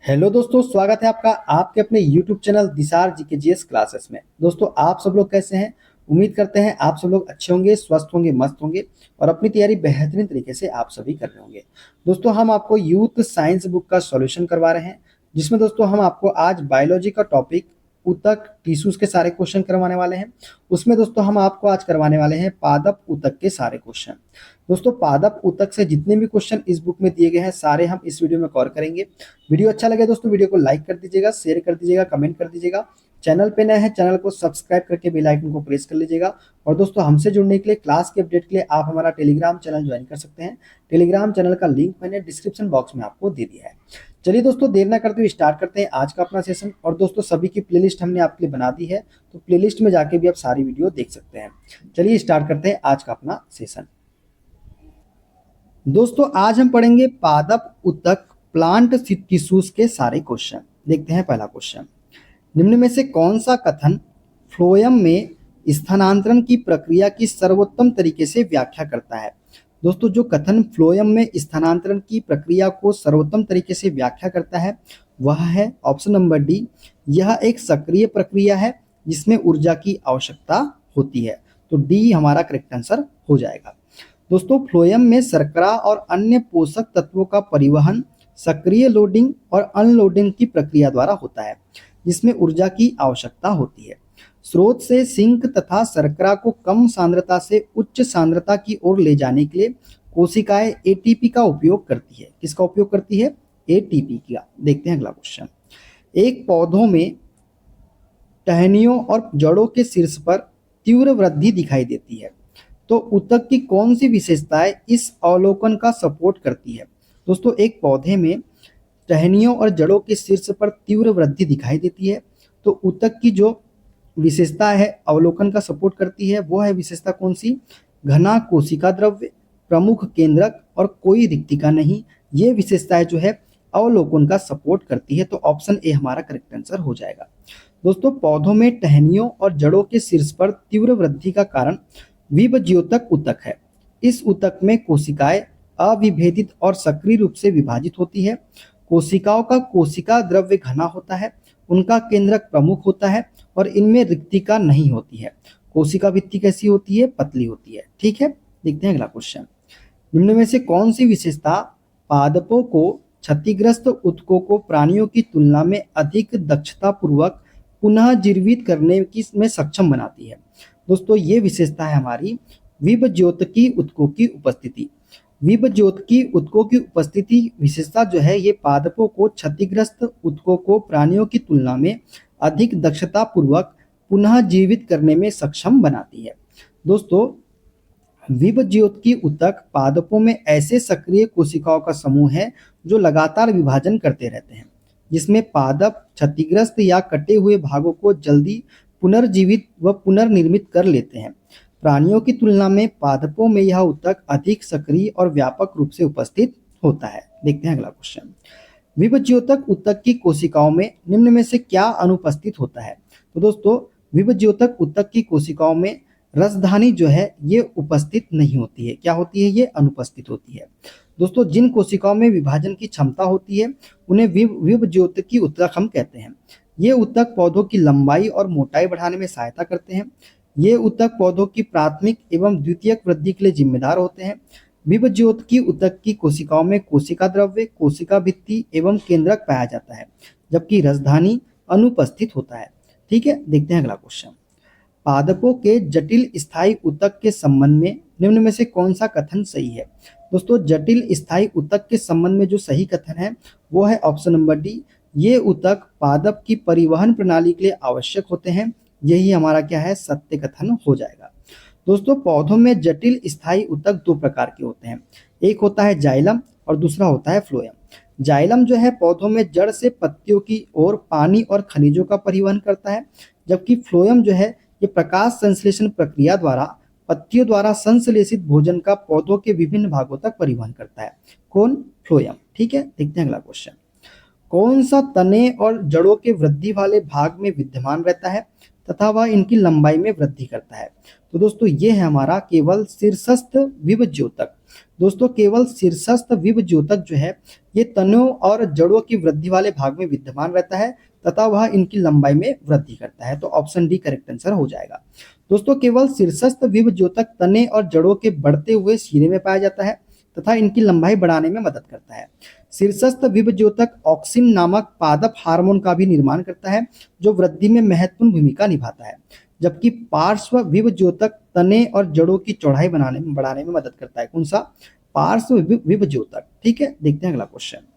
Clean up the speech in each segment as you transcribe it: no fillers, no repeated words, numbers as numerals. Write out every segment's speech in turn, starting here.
Hello दोस्तों, स्वागत है आपका आपके अपने YouTube चैनल दिसार जी के जीएस क्लासेस में। दोस्तों, आप सब लोग कैसे हैं? उम्मीद करते हैं आप सब लोग अच्छे होंगे, स्वस्थ होंगे, मस्त होंगे और अपनी तैयारी बेहतरीन तरीके से आप सभी कर रहे होंगे। दोस्तों, हम आपको यूथ साइंस बुक का सॉल्यूशन करवा रहे हैं, जिसमें दोस्तों हम आपको आज बायोलॉजी का टॉपिक ऊतक टिश्यूज के सारे क्वेश्चन करवाने वाले हैं। उसमें दोस्तों हम आपको आज करवाने वाले हैं पादप ऊतक के सारे क्वेश्चन। दोस्तों, पादप ऊतक से जितने भी क्वेश्चन इस बुक में दिए गए हैं सारे हम इस वीडियो में कवर करेंगे। वीडियो अच्छा लगे दोस्तों वीडियो को लाइक कर दीजिएगा, शेयर कर दीजिएगा, कमेंट कर दीजिएगा। चैनल पे नए हैं चैनल को सब्सक्राइब करके बेल आइकन को प्रेस कर लीजिएगा। और दोस्तों, हमसे जुड़ने के लिए, क्लास के अपडेट के लिए आप हमारा टेलीग्राम चैनल ज्वाइन कर सकते हैं। टेलीग्राम चैनल का लिंक मैंने डिस्क्रिप्शन बॉक्स में आपको दे दिया है। चलिए दोस्तों, देर ना करते हुए स्टार्ट करते हैं आज का अपना सेशन। और दोस्तों, सभी की प्लेलिस्ट हमने आपके लिए बना दी है, तो प्लेलिस्ट में जाके भी आप सारी वीडियो देख सकते हैं। चलिए स्टार्ट करते हैं आज का अपना सेशन। दोस्तों, आज हम पढ़ेंगे पादप ऊतक प्लांट टिश्यूज के सारे क्वेश्चन। देखते हैं पहला क्वेश्चन। निम्न में से कौन सा कथन फ्लोएम में स्थानांतरण की प्रक्रिया की सर्वोत्तम तरीके से व्याख्या करता है? दोस्तों, जो कथन फ्लोएम में स्थानांतरण की प्रक्रिया को सर्वोत्तम तरीके से व्याख्या करता है वह है ऑप्शन नंबर डी। यह एक सक्रिय प्रक्रिया है जिसमें ऊर्जा की आवश्यकता होती है। तो डी हमारा करेक्ट आंसर हो जाएगा। दोस्तों, फ्लोएम में शर्करा और अन्य पोषक तत्वों का परिवहन सक्रिय लोडिंग और अनलोडिंग की प्रक्रिया द्वारा होता है, जिसमें ऊर्जा की आवश्यकता होती है। स्रोत से सिंक तथा शर्करा को कम सांद्रता से उच्च सांद्रता की ओर ले जाने के लिए कोशिकाएं एटीपी का उपयोग करती है। किसका उपयोग करती है? एटीपी का। देखते हैं अगला क्वेश्चन। एक पौधों में टहनियों और जड़ों के शीर्ष पर तीव्र वृद्धि दिखाई देती है, तो ऊतक की कौन सी विशेषताएं इस अवलोकन का सपोर्ट करती है? दोस्तों, एक पौधे में टहनियों और जड़ों के शीर्ष पर तीव्र वृद्धि दिखाई देती है, तो ऊतक की जो विशेषता है अवलोकन का सपोर्ट करती है वो है विशेषता कौन सी? घना कोशिका द्रव्य, प्रमुख केंद्रक और कोई रिक्तिका नहीं। ये विशेषताएं जो है अवलोकन का सपोर्ट करती है। तो ऑप्शन ए हमारा करेक्ट आंसर हो जाएगा। दोस्तों, पौधों में टहनियों और जड़ों के शीर्ष पर तीव्र वृद्धि का कारण विभज्योतक ऊतक है। इस ऊतक में कोशिकाएं अविभेदित और सक्रिय रूप से विभाजित होती है। कोशिकाओं का कोशिका द्रव्य घना होता है, उनका केंद्रक प्रमुख होता है और इनमें रिक्तिका नहीं होती है। कोशिका भित्ति कैसी होती है? पतली होती है। ठीक है, देखते हैं अगला क्वेश्चन। निम्न में से कौन सी विशेषता पादपों को क्षतिग्रस्त ऊतकों को प्राणियों की तुलना में अधिक दक्षता पूर्वक पुनः जीवित करने की में सक्षम बनाती है? दोस्तों, ये विशेषता है हमारी विभज्योतकी ऊतकों की उपस्थिति। विभज्योतकी ऊतकों की उपस्थिति विशेषता जो है ये पादपों को क्षतिग्रस्त ऊतकों को प्राणियों की तुलना में अधिक दक्षता पूर्वक पुनः जीवित करने में सक्षम बनाती है। दोस्तों, विभज्योतकी ऊतक पादपों में ऐसे सक्रिय कोशिकाओं का समूह है जो लगातार विभाजन करते रहते हैं, जिसमें पादप क्षतिग्रस्त या कटे हुए भागों को जल्दी पुनर्जीवित व पुनर्निर्मित कर लेते हैं। प्राणियों की तुलना में पादपों में यह ऊतक अधिक सक्रिय और व्यापक रूप से उपस्थित होता है। देखते हैं अगला क्वेश्चन। विभज्योतक ऊतक की कोशिकाओं में निम्न में से क्या अनुपस्थित होता है? तो दोस्तों, विभज्योतक ऊतक की कोशिकाओं में रसधानी जो है ये उपस्थित नहीं होती है। क्या होती है? ये अनुपस्थित होती है। दोस्तों, जिन कोशिकाओं में विभाजन की क्षमता होती है उन्हें विभज्योतकी ऊतक हम कहते हैं। ये ऊतक पौधों की लंबाई और मोटाई बढ़ाने में सहायता करते हैं। ये ऊतक पौधों की प्राथमिक एवं द्वितीयक वृद्धि के लिए जिम्मेदार होते हैं। विभज्योतकी ऊतक की कोशिकाओं में कोशिका द्रव्य, कोशिका भित्ति एवं केंद्रक पाया जाता है, जबकि रसधानी अनुपस्थित होता है। ठीक है, देखते हैं अगला क्वेश्चन। पादपों के जटिल स्थायी ऊतक के संबंध में निम्न में से कौन सा कथन सही है? दोस्तों, जटिल स्थायी ऊतक के संबंध में जो सही कथन है वो है ऑप्शन नंबर डी। ये ऊतक पादप की परिवहन प्रणाली के लिए आवश्यक होते हैं। यही हमारा क्या है? सत्य कथन हो जाएगा। दोस्तों, पौधों में जटिल स्थायी ऊतक दो प्रकार के होते हैं। एक होता है जाइलम और दूसरा होता है फ्लोएम। जाइलम जो है पौधों में जड़ से पत्तियों की ओर पानी और खनिजों का परिवहन करता है, जबकि फ्लोएम जो है ये प्रकाश संश्लेषण प्रक्रिया द्वारा पत्तियों द्वारा संश्लेषित भोजन का पौधों के विभिन्न भागों तक परिवहन करता है। कौन? फ्लोएम। ठीक है, देखते हैं अगला क्वेश्चन। कौन सा तने और जड़ों के वृद्धि वाले भाग में विद्यमान रहता है तथा वह इनकी लंबाई में वृद्धि करता है? तो दोस्तों, ये है हमारा केवल शीर्षस्थ विभज्योतक। दोस्तों केवल शीर्षस्थ विभज्योतक जो है ये तनों और जड़ों की वृद्धि वाले भाग में विद्यमान रहता है तथा वह इनकी लंबाई में वृद्धि करता है। तो ऑप्शन डी करेक्ट आंसर हो जाएगा। दोस्तों केवल शीर्षस्थ विभज्योतक तने और जड़ों के बढ़ते हुए सिरे में पाया जाता है तथा इनकी लंबाई बढ़ाने में मदद करता है। शीर्षस्थ विभज्योतक ऑक्सिन नामक पादप हार्मोन का भी निर्माण करता है जो वृद्धि में महत्वपूर्ण भूमिका निभाता है, जबकि पार्श्व विभज्योतक तने और जड़ों की चौड़ाई बढ़ाने में मदद करता है। कौन सा? पार्श्व विभज्योतक। ठीक है, देखते हैं अगला क्वेश्चन।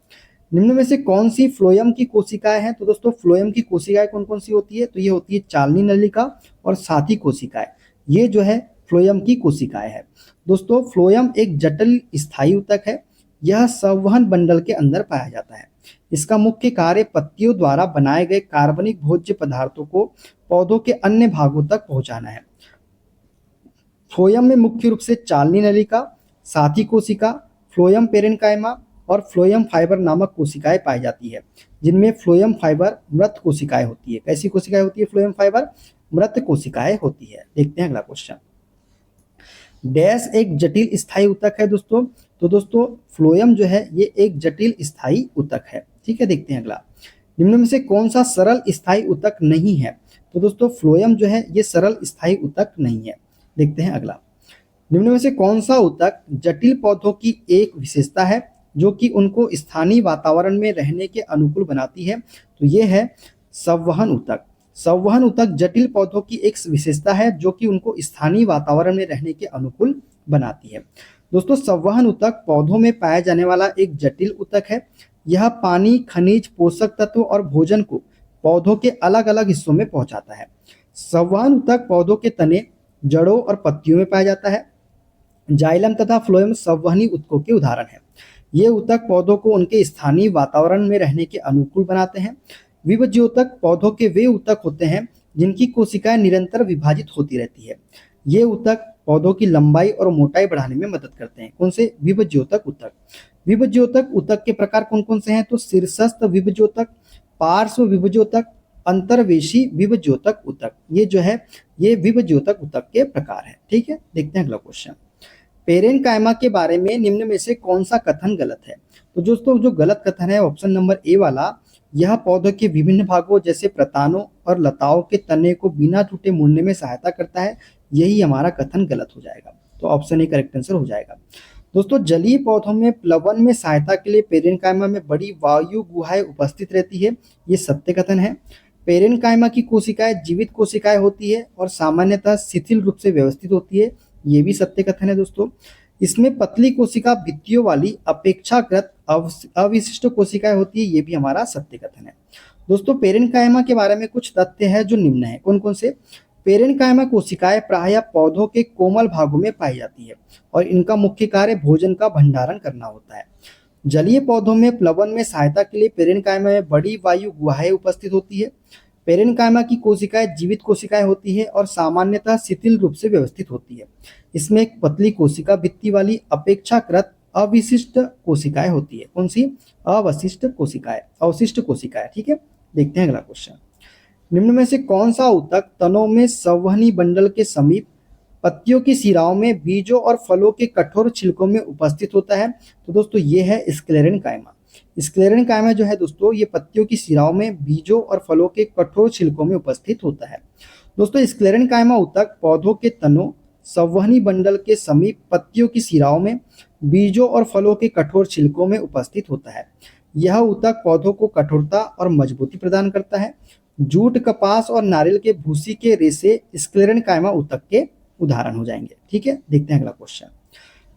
निम्न में से कौन सी फ्लोएम की कोशिकाएं हैं? तो दोस्तों फ्लोएम की कोशिकाएं कौन कौन सी होती है? तो ये होती है चालनी नलिका और साथी कोशिकाएं। ये जो है फ्लोएम की कोशिकाएं है। दोस्तों फ्लोएम एक जटिल स्थायी ऊतक है। यह संवहन बंडल के अंदर पाया जाता है। इसका मुख्य कार्य पत्तियों द्वारा बनाए गए कार्बनिक भोज्य पदार्थों को पौधों के अन्य भागों तक पहुंचाना है। फ्लोएम में मुख्य रूप से चालनी नलिका, साथी कोशिका, फ्लोएम पेरेन्काइमा और फ्लोएम फाइबर नामक कोशिकाएं पाई जाती है, जिनमें फ्लोएम फाइबर मृत कोशिकाएं होती है। कैसी कोशिकाएं होती है? फ्लोएम फाइबर मृत कोशिकाएं होती है। देखते हैं अगला क्वेश्चन। डैश एक जटिल स्थायी ऊतक है दोस्तों। तो दोस्तों फ्लोएम जो है ये एक जटिल स्थायी ऊतक है। ठीक है, देखते हैं अगला। निम्न में से कौन सा सरल स्थायी ऊतक नहीं है? तो दोस्तों फ्लोएम जो है ये सरल स्थायी ऊतक नहीं है। देखते हैं अगला। निम्न में से कौन सा ऊतक जटिल पौधों की एक विशेषता है जो कि उनको स्थानीय वातावरण में रहने के अनुकूल बनाती है? तो ये है संवहन ऊतक। संवहन ऊतक जटिल पौधों की एक विशेषता है जो कि उनको स्थानीय वातावरण में रहने के अनुकूल बनाती है। दोस्तों संवहन ऊतक पौधों में पाया जाने वाला एक जटिल ऊतक है। यह पानी, खनिज, पोषक तत्व और भोजन को पौधों के अलग अलग हिस्सों में पहुंचाता है। संवहन ऊतक पौधों के तने, जड़ों और पत्तियों में पाया जाता है। जाइलम तथा फ्लोएम संवहनी ऊतकों के उदाहरण हैं। ये ऊतक पौधों को उनके स्थानीय वातावरण में रहने के अनुकूल बनाते हैं। विभज्योतक पौधों के वे ऊतक होते हैं जिनकी कोशिकाएं निरंतर विभाजित होती रहती है। ये ऊतक पौधों की लंबाई और मोटाई बढ़ाने में मदद करते हैं। कौन से? विभज्योतक ऊतक। विभज्योतक ऊतक के प्रकार कौन कौन से हैं? तो शीर्षस्थ विभज्योतक, पार्श्व विभज्योतक, अंतर्वेशी विभज्योतक ऊतक। ये जो है ये विभज्योतक ऊतक के प्रकार है। ठीक है, देखते हैं अगला क्वेश्चन। पेरेन्काइमा के बारे में निम्न में से कौन सा कथन गलत है? तो दोस्तों जो गलत कथन है ऑप्शन नंबर ए वाला, यह पौधों के विभिन्न भागों जैसे प्रतानों और लताओं के तने को बिना टूटे मुड़ने में सहायता करता है, यही हमारा कथन गलत हो जाएगा। तो ऑप्शन ए करेक्ट आंसर हो जाएगा। दोस्तों जलीय पौधों में प्लवन में सहायता के लिए पेरेन्काइमा में बड़ी वायु गुहाएं उपस्थित रहती है, ये सत्य कथन है। पेरेन्काइमा की कोशिकाएं जीवित कोशिकाएं होती है और सामान्यतः शिथिल रूप से व्यवस्थित होती है, ये भी सत्य कथन है दोस्तों। इसमें पतली कोशिका भित्तियों वाली अपेक्षाकृत अविशिष्ट कोशिकाएं होती है, ये भी हमारा सत्य कथन है। दोस्तों पेरेन्काइमा के बारे में कुछ तथ्य है जो निम्न है। कौन कौन से? पेरेन्काइमा कोशिकाएं प्रायः पौधों के कोमल भागों में पाई जाती है और इनका मुख्य कार्य भोजन का भंडारण करना होता है। जलीय पौधों में प्लवन में सहायता के लिए पेरेन्काइमा में बड़ी वायु गुहाएं उपस्थित होती है। पेरेन्काइमा की कोशिकाएं जीवित कोशिकाएं होती है और सामान्यतः शिथिल रूप से व्यवस्थित होती है। इसमें एक पतली कोशिका भित्ति वाली अपेक्षाकृत अविशिष्ट कोशिकाएं होती है। कौन सी? अवशिष्ट कोशिकाएं, अवशिष्ट कोशिकाएं। ठीक है, देखते हैं अगला क्वेश्चन। निम्न में से कौन सा ऊतक तनों में संवहनी बंडल के समीप, पत्तियों की शिराओं में, बीजों और फलों के कठोर छिलकों में उपस्थित होता है? तो दोस्तों ये है स्क्लेरेन्काइमा। स्क्लेरेन्काइमा जो है दोस्तों ये पत्तियों की शिराओं में, बीजों और फलों के कठोर छिलकों में उपस्थित होता है। दोस्तों स्क्लेरेन्काइमा ऊतक पौधों के तनों, संवहनी बंडल के समीप, पत्तियों की शिराओं में, बीजों और फलों के कठोर छिलकों में उपस्थित होता है। यह ऊतक पौधों को कठोरता और मजबूती प्रदान करता है। जूट, कपास और नारियल के भूसी के रेशे स्क्लेरेन्काइमा ऊतक के उदाहरण हो जाएंगे। ठीक है, देखते हैं अगला क्वेश्चन।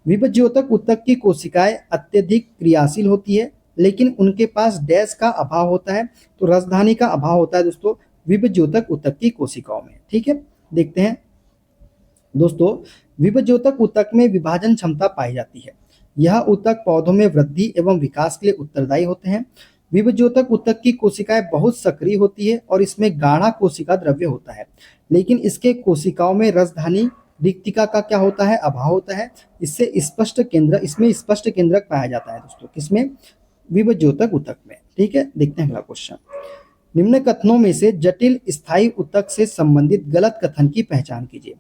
विभज्योतक ऊतक की कोशिकाएं अत्यधिक क्रियाशील होती है लेकिन उनके पास डैश का अभाव होता है। तो रसधानी का अभाव होता है दोस्तों विभज्योतक ऊतक की कोशिकाओं में। ठीक है, देखते हैं दोस्तों। विभज्योतक ऊतक में विभाजन क्षमता पाई जाती है। यह ऊतक पौधों में वृद्धि एवं विकास के लिए उत्तरदायी होते हैं। विभज्योतक ऊतक की कोशिकाएं बहुत सक्रिय होती है और इसमें गाढ़ा कोशिका द्रव्य होता है, लेकिन इसके कोशिकाओं में रसधानी रिक्तिका का क्या होता है? अभाव होता है। इसमें स्पष्ट केंद्रक पाया जाता है दोस्तों, किसमें? विभज्योतक ऊतक में। ठीक है, देखते हैं अगला क्वेश्चन। निम्न कथनों में से जटिल स्थायी ऊतक से संबंधित गलत कथन की पहचान कीजिए।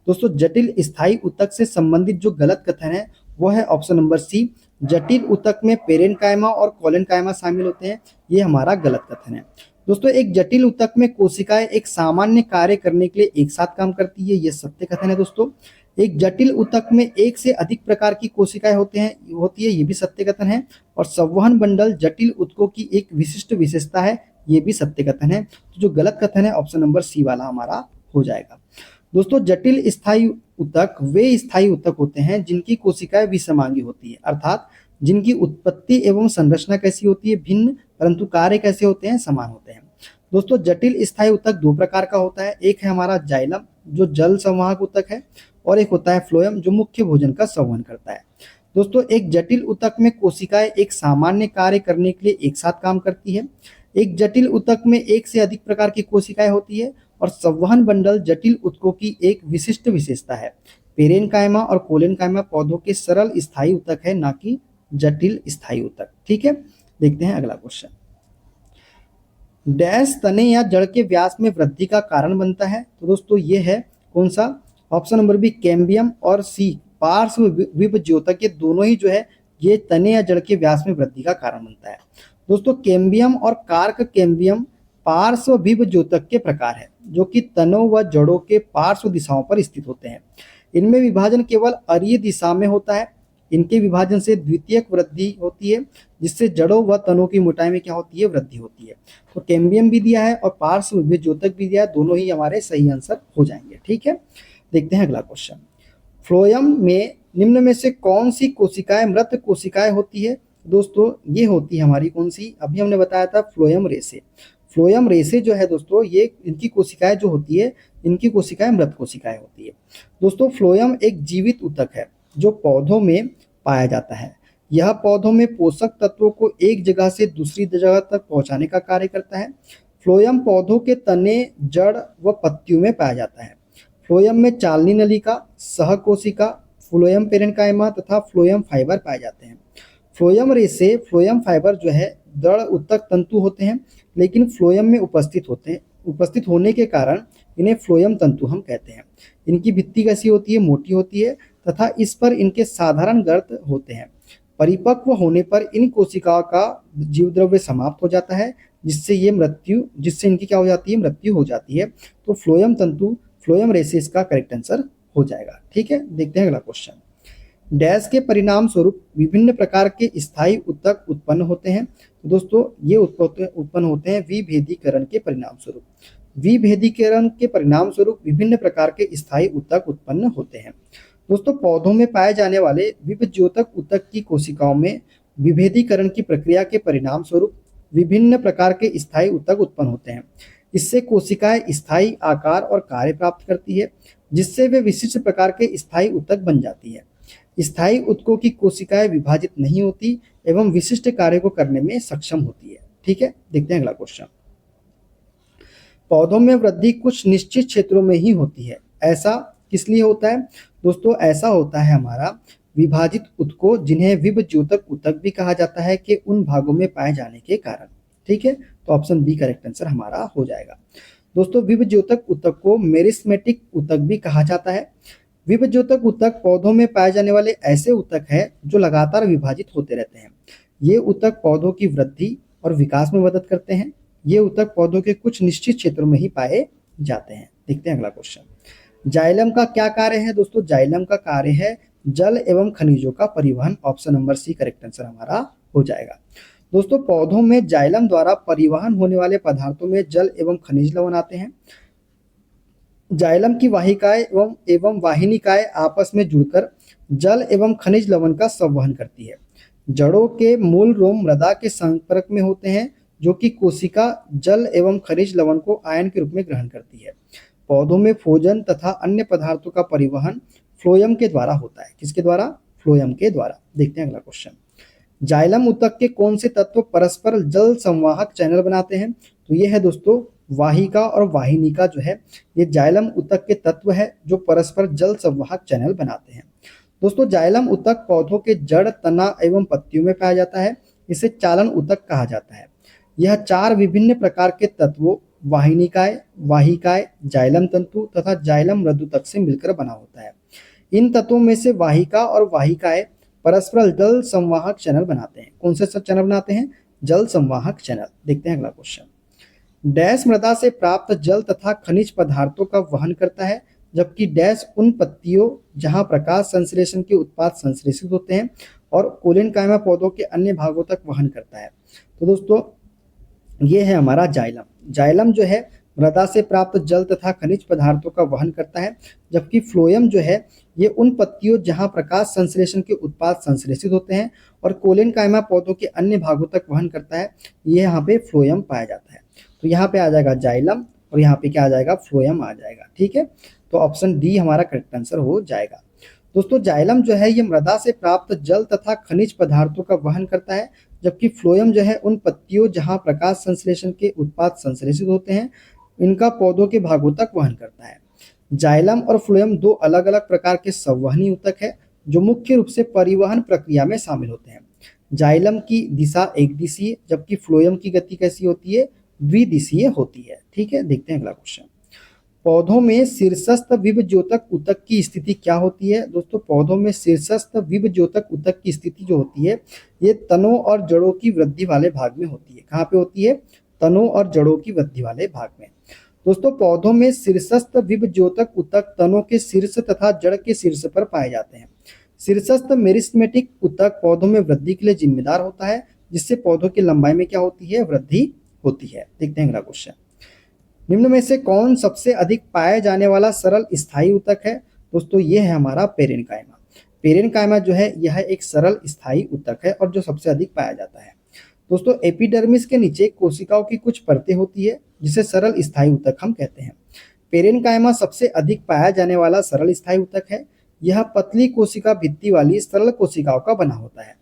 दोस्तों जटिल स्थायी ऊतक से संबंधित जो गलत कथन है वो है ऑप्शन नंबर सी। जटिल ऊतक में पेरेन्काइमा और कोलेनकाइमा शामिल होते हैं, ये हमारा गलत कथन है। दोस्तों एक जटिल ऊतक में कोशिकाएं एक सामान्य कार्य करने के लिए एक साथ काम करती है, ये सत्य कथन है दोस्तों। एक जटिल ऊतक में एक से अधिक प्रकार की कोशिकाएं होती है, ये भी सत्य कथन है। और संवहन बंडल जटिल ऊतकों की एक विशिष्ट विशेषता है, ये भी सत्य कथन है। तो जो गलत कथन है ऑप्शन नंबर सी वाला हमारा हो जाएगा। दोस्तों जटिल स्थायी ऊतक वे स्थायी ऊतक होते हैं जिनकी कोशिकाएं विषमांगी होती है, अर्थात जिनकी उत्पत्ति एवं संरचना कैसी होती है, भिन्न, परंतु कार्य कैसे होते हैं, समान होते हैं। दोस्तों जटिल स्थायी ऊतक दो प्रकार का होता है, एक है हमारा जाइलम जो जल संवाहक ऊतक है, और एक होता है फ्लोएम जो मुख्य भोजन का संवहन करता है। दोस्तों एक जटिल ऊतक में कोशिकाएं एक सामान्य कार्य करने के लिए एक साथ काम करती है। एक जटिल ऊतक में एक से अधिक प्रकार की कोशिकाएं होती है, और संवहन बंडल जटिल ऊतकों की एक विशिष्ट विशेषता है। पेरेन्काइमा और कोलेनकाइमा पौधों के सरल स्थायी ऊतक है, ना कि जटिल स्थायी ऊतक। ठीक है, देखते हैं अगला क्वेश्चन। डैश तने या जड़ के व्यास में वृद्धि का कारण बनता है। तो दोस्तों ये है कौन सा, ऑप्शन नंबर बी कैम्बियम, और सी पार्श्व विभज्योतक, ये दोनों ही जो है ये तने या जड़ के व्यास में वृद्धि का कारण बनता है। दोस्तों कैम्बियम और कार्क कैम्बियम पार्श्व विभज्योतक के प्रकार है जो कि तनों व जड़ों के पार्श्व दिशाओं पर स्थित होते हैं। इनमें विभाजन केवल अरीय दिशा में होता है। इनके विभाजन से द्वितीयक वृद्धि होती है, जिससे जड़ों व तनों की मोटाई में क्या होती है, वृद्धि होती है। तो कैम्बियम भी दिया है और पार्श्व विभज्योतक भी दिया है, दोनों ही हमारे सही आंसर हो जाएंगे। ठीक है, देखते हैं अगला क्वेश्चन। फ्लोएम में निम्न में से कौन सी कोशिकाएं मृत कोशिकाएं होती है। दोस्तों ये होती है हमारी कौन सी, अभी हमने बताया था फ्लोएम रेसे। फ्लोएम रेसे जो है दोस्तों ये इनकी कोशिकाएं जो होती है, इनकी कोशिकाएं मृत कोशिकाएं होती है। दोस्तों फ्लोएम एक जीवित ऊतक है जो पौधों में पाया जाता है। यह पौधों में पोषक तत्वों को एक जगह से दूसरी जगह तक पहुंचाने का कार्य करता है। फ्लोएम पौधों के तने, जड़ व पत्तियों में पाया जाता है। फ्लोएम में चालनी नलिका, सहकोशिका, फ्लोएम पेरेन्काइमा तथा फ्लोएम फाइबर पाए जाते हैं। फ्लोएम रेसे, फ्लोएम फाइबर जो है दृढ़ ऊतक तंतु होते हैं, लेकिन फ्लोएम में उपस्थित होने के कारण इन्हें फ्लोएम तंतु हम कहते हैं। इनकी भित्ति कैसी होती है, मोटी होती है तथा इस पर इनके साधारण गर्त होते हैं। परिपक्व होने पर इन कोशिकाओं का जीवद्रव्य समाप्त हो जाता है, जिससे इनकी क्या हो जाती है, मृत्यु हो जाती है। तो फ्लोएम तंतु, फ्लोएम रेसे इसका करेक्ट आंसर हो जाएगा। ठीक है, देखते हैं अगला क्वेश्चन। डैश के परिणाम स्वरूप विभिन्न प्रकार के स्थायी ऊतक उत्पन्न होते हैं। तो दोस्तों ये उत्पन्न होते हैं विभेदीकरण के परिणाम स्वरूप। विभेदीकरण के परिणाम स्वरूप विभिन्न प्रकार के स्थायी ऊतक उत्पन्न होते हैं। दोस्तों पौधों में पाए जाने वाले विभज्योतक ऊतक की कोशिकाओं में विभेदीकरण की प्रक्रिया के परिणाम स्वरूप विभिन्न प्रकार के स्थायी ऊतक उत्पन्न होते हैं। इससे कोशिकाएं स्थायी आकार और कार्य प्राप्त करती है, जिससे वे विशिष्ट प्रकार के स्थायी ऊतक बन जाती है। स्थायी ऊतकों की कोशिकाएं विभाजित नहीं होती एवं विशिष्ट कार्य को करने में सक्षम होती है। ठीक है, देखते हैं अगला क्वेश्चन। पौधों में वृद्धि कुछ निश्चित क्षेत्रों में ही होती है, ऐसा किस लिए होता है। दोस्तों ऐसा होता है हमारा विभाजित ऊतकों, जिन्हें विभज्योतक ऊतक भी कहा जाता है, के उन भागों में पाए जाने के कारण। ठीक है, तो ऑप्शन बी करेक्ट आंसर हमारा हो जाएगा। दोस्तों विभज्योतक ऊतक को मेरिस्मेटिक ऊतक भी कहा जाता है। विभज्योतक ऊतक पौधों में पाए जाने वाले ऐसे ऊतक हैं जो लगातार विभाजित होते रहते हैं। ये ऊतक पौधों की वृद्धि और विकास में मदद करते हैं। ये ऊतक पौधों के कुछ निश्चित क्षेत्रों में ही पाए जाते हैं। देखते हैं अगला क्वेश्चन। जाइलम का क्या कार्य है। दोस्तों जाइलम का कार्य है जल एवं खनिजों का परिवहन। Option number C correct answer हमारा हो जाएगा। दोस्तों पौधों में जाइलम द्वारा परिवहन होने वाले पदार्थों में जल एवं खनिज लवण आते हैं। जाइलम की वाहिकाएं एवं वाहिनिकाएं आपस में जुड़कर जल एवं खनिज लवण का संवहन करती है। जड़ों के मूल रोम मृदा के संपर्क में होते हैं, जो कि कोशिका जल एवं खनिज लवण को आयन के रूप में ग्रहण करती है। पौधों में भोजन तथा अन्य पदार्थों का परिवहन फ्लोएम के द्वारा होता है। किसके द्वारा, फ्लोएम के द्वारा। देखते हैं अगला क्वेश्चन। जाइलम ऊतक के कौन से तत्व परस्पर जल संवाहक चैनल बनाते हैं। तो ये है दोस्तों वाहिका और वाहिनिका जो है ये जाइलम ऊतक के तत्व है जो परस्पर जल संवाहक चैनल बनाते हैं। दोस्तों जाइलम ऊतक पौधों के जड़, तना एवं पत्तियों में पाया जाता है। इसे चालन ऊतक कहा जाता है। यह चार विभिन्न प्रकार के तत्वों वाहिनिकाएं, वाहिकाएं, जाइलम तंतु तथा जाइलम मृदुतक से मिलकर बना होता है। इन तत्वों में से वाहिका और वाहिकाएं परस्पर जल संवाहक चैनल बनाते हैं। कौन से सब चैनल बनाते हैं? जल संवाहक चैनल। देखते हैं अगला क्वेश्चन। डैश मृदा से प्राप्त जल तथा खनिज पदार्थों का वहन करता है, जबकि डैश उन पत्तियों जहां प्रकाश संश्लेषण के उत्पाद संश्लेषित होते हैं और कोलेनकाइमा पौधों के अन्य भागों तक वहन करता है। तो दोस्तों ये है हमारा जाइलम। जाइलम जो है मृदा से प्राप्त जल तथा खनिज पदार्थों का वहन करता है, जबकि फ्लोएम जो है ये उन पत्तियों जहां प्रकाश संश्लेषण के उत्पाद संश्लेषित होते हैं और कोलेनकाइमा पौधों के अन्य भागों तक वहन करता है, ये यहाँ पे फ्लोएम पाया जाता है। तो यहाँ पे आ जाएगा जाइलम और यहाँ पे क्या आ जाएगा? फ्लोएम आ जाएगा। ठीक है, तो ऑप्शन डी हमारा करेक्ट आंसर हो जाएगा। दोस्तों जाइलम जो है ये मृदा से प्राप्त जल तथा खनिज पदार्थों का वहन करता है, जबकि फ्लोएम जो है उन पत्तियों जहां प्रकाश संश्लेषण के उत्पाद संश्लेषित होते हैं इनका पौधों के भागों तक वहन करता है। जाइलम और फ्लोएम दो अलग अलग प्रकार के संवहनी ऊतक है जो मुख्य रूप से परिवहन प्रक्रिया में शामिल होते हैं। जाइलम की दिशा एक दिशीय, जबकि फ्लोएम की गति कैसी होती है? द्विदिशीय होती है। ठीक है, देखते हैं अगला क्वेश्चन। पौधों में शीर्षस्थ विभज्योतक ऊतक की स्थिति क्या होती है? दोस्तों पौधों में शीर्षस्थ विभज्योतक ऊतक की स्थिति जो होती है ये तनों और जड़ों की वृद्धि वाले भाग में होती है। कहाँ पे होती है? तनों और जड़ों की वृद्धि वाले भाग में। दोस्तों पौधों में शीर्षस्थ विभज्योतक ऊतक तनों के शीर्ष तथा जड़ के शीर्ष पर पाए जाते हैं। शीर्षस्थ मेरिस्टेमेटिक ऊतक पौधों में वृद्धि के लिए जिम्मेदार होता है, जिससे पौधों की लंबाई में क्या होती है? वृद्धि होती है। देखते हैं अगला क्वेश्चन। निम्न में से कौन सबसे अधिक पाया जाने वाला सरल स्थायी ऊतक है? दोस्तों ये है हमारा पेरेनकाइमा। पेरेनकाइमा जो है यह एक सरल स्थायी ऊतक है और जो सबसे अधिक पाया जाता है। दोस्तों एपिडर्मिस के नीचे कोशिकाओं की कुछ परतें होती है जिसे सरल स्थायी ऊतक हम कहते हैं। पेरेनकाइमा सबसे अधिक पाया जाने वाला सरल स्थायी ऊतक है। यह पतली कोशिका भित्ति वाली सरल कोशिकाओं का बना होता है।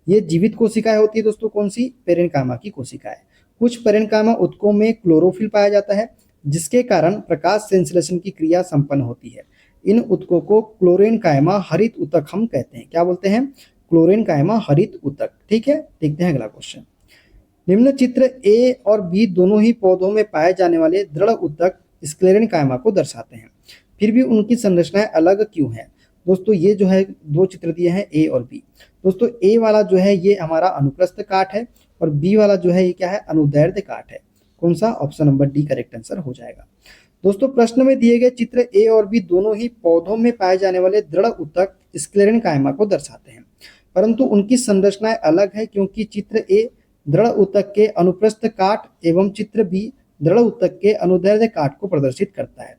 ये जीवित कोशिकाएं होती है दोस्तों, कौन सी? पेरेनकाइमा की कोशिकाएं। कुछ पेरेनकाइमा ऊतकों में क्लोरोफिल पाया जाता है, जिसके कारण प्रकाश संश्लेषण की क्रिया संपन्न होती है। इन ऊतकों को क्लोरेनकाइमा हरित ऊतक हम कहते हैं। क्या बोलते हैं? क्लोरेनकाइमा हरित ऊतक। ठीक है, देखते हैं अगला क्वेश्चन। निम्न चित्र ए और बी दोनों ही पौधों में पाए जाने वाले दृढ़ ऊतक स्क्लेरेनकाइमा को दर्शाते हैं, फिर भी उनकी संरचनाएं अलग क्यों है? दोस्तों ये जो है दो चित्र दिए हैं ए और बी। दोस्तों ए वाला जो है ये हमारा अनुप्रस्थ काट है और बी वाला जो है ये क्या है? अनुदैर्ध्य काट है। कौन सा? Option number D correct answer हो जाएगा। दोस्तों प्रश्न में दिए गए चित्र ए और बी दोनों ही पौधों में पाए जाने वाले दृढ़ ऊतक स्क्लेरेनकाइमा को दर्शाते हैं, परंतु उनकी संरचनाएं अलग है, क्योंकि चित्र ए दृढ़ ऊतक के अनुप्रस्थ काट एवं चित्र बी दृढ़ ऊतक के अनुदैर्ध्य काट को प्रदर्शित करता है।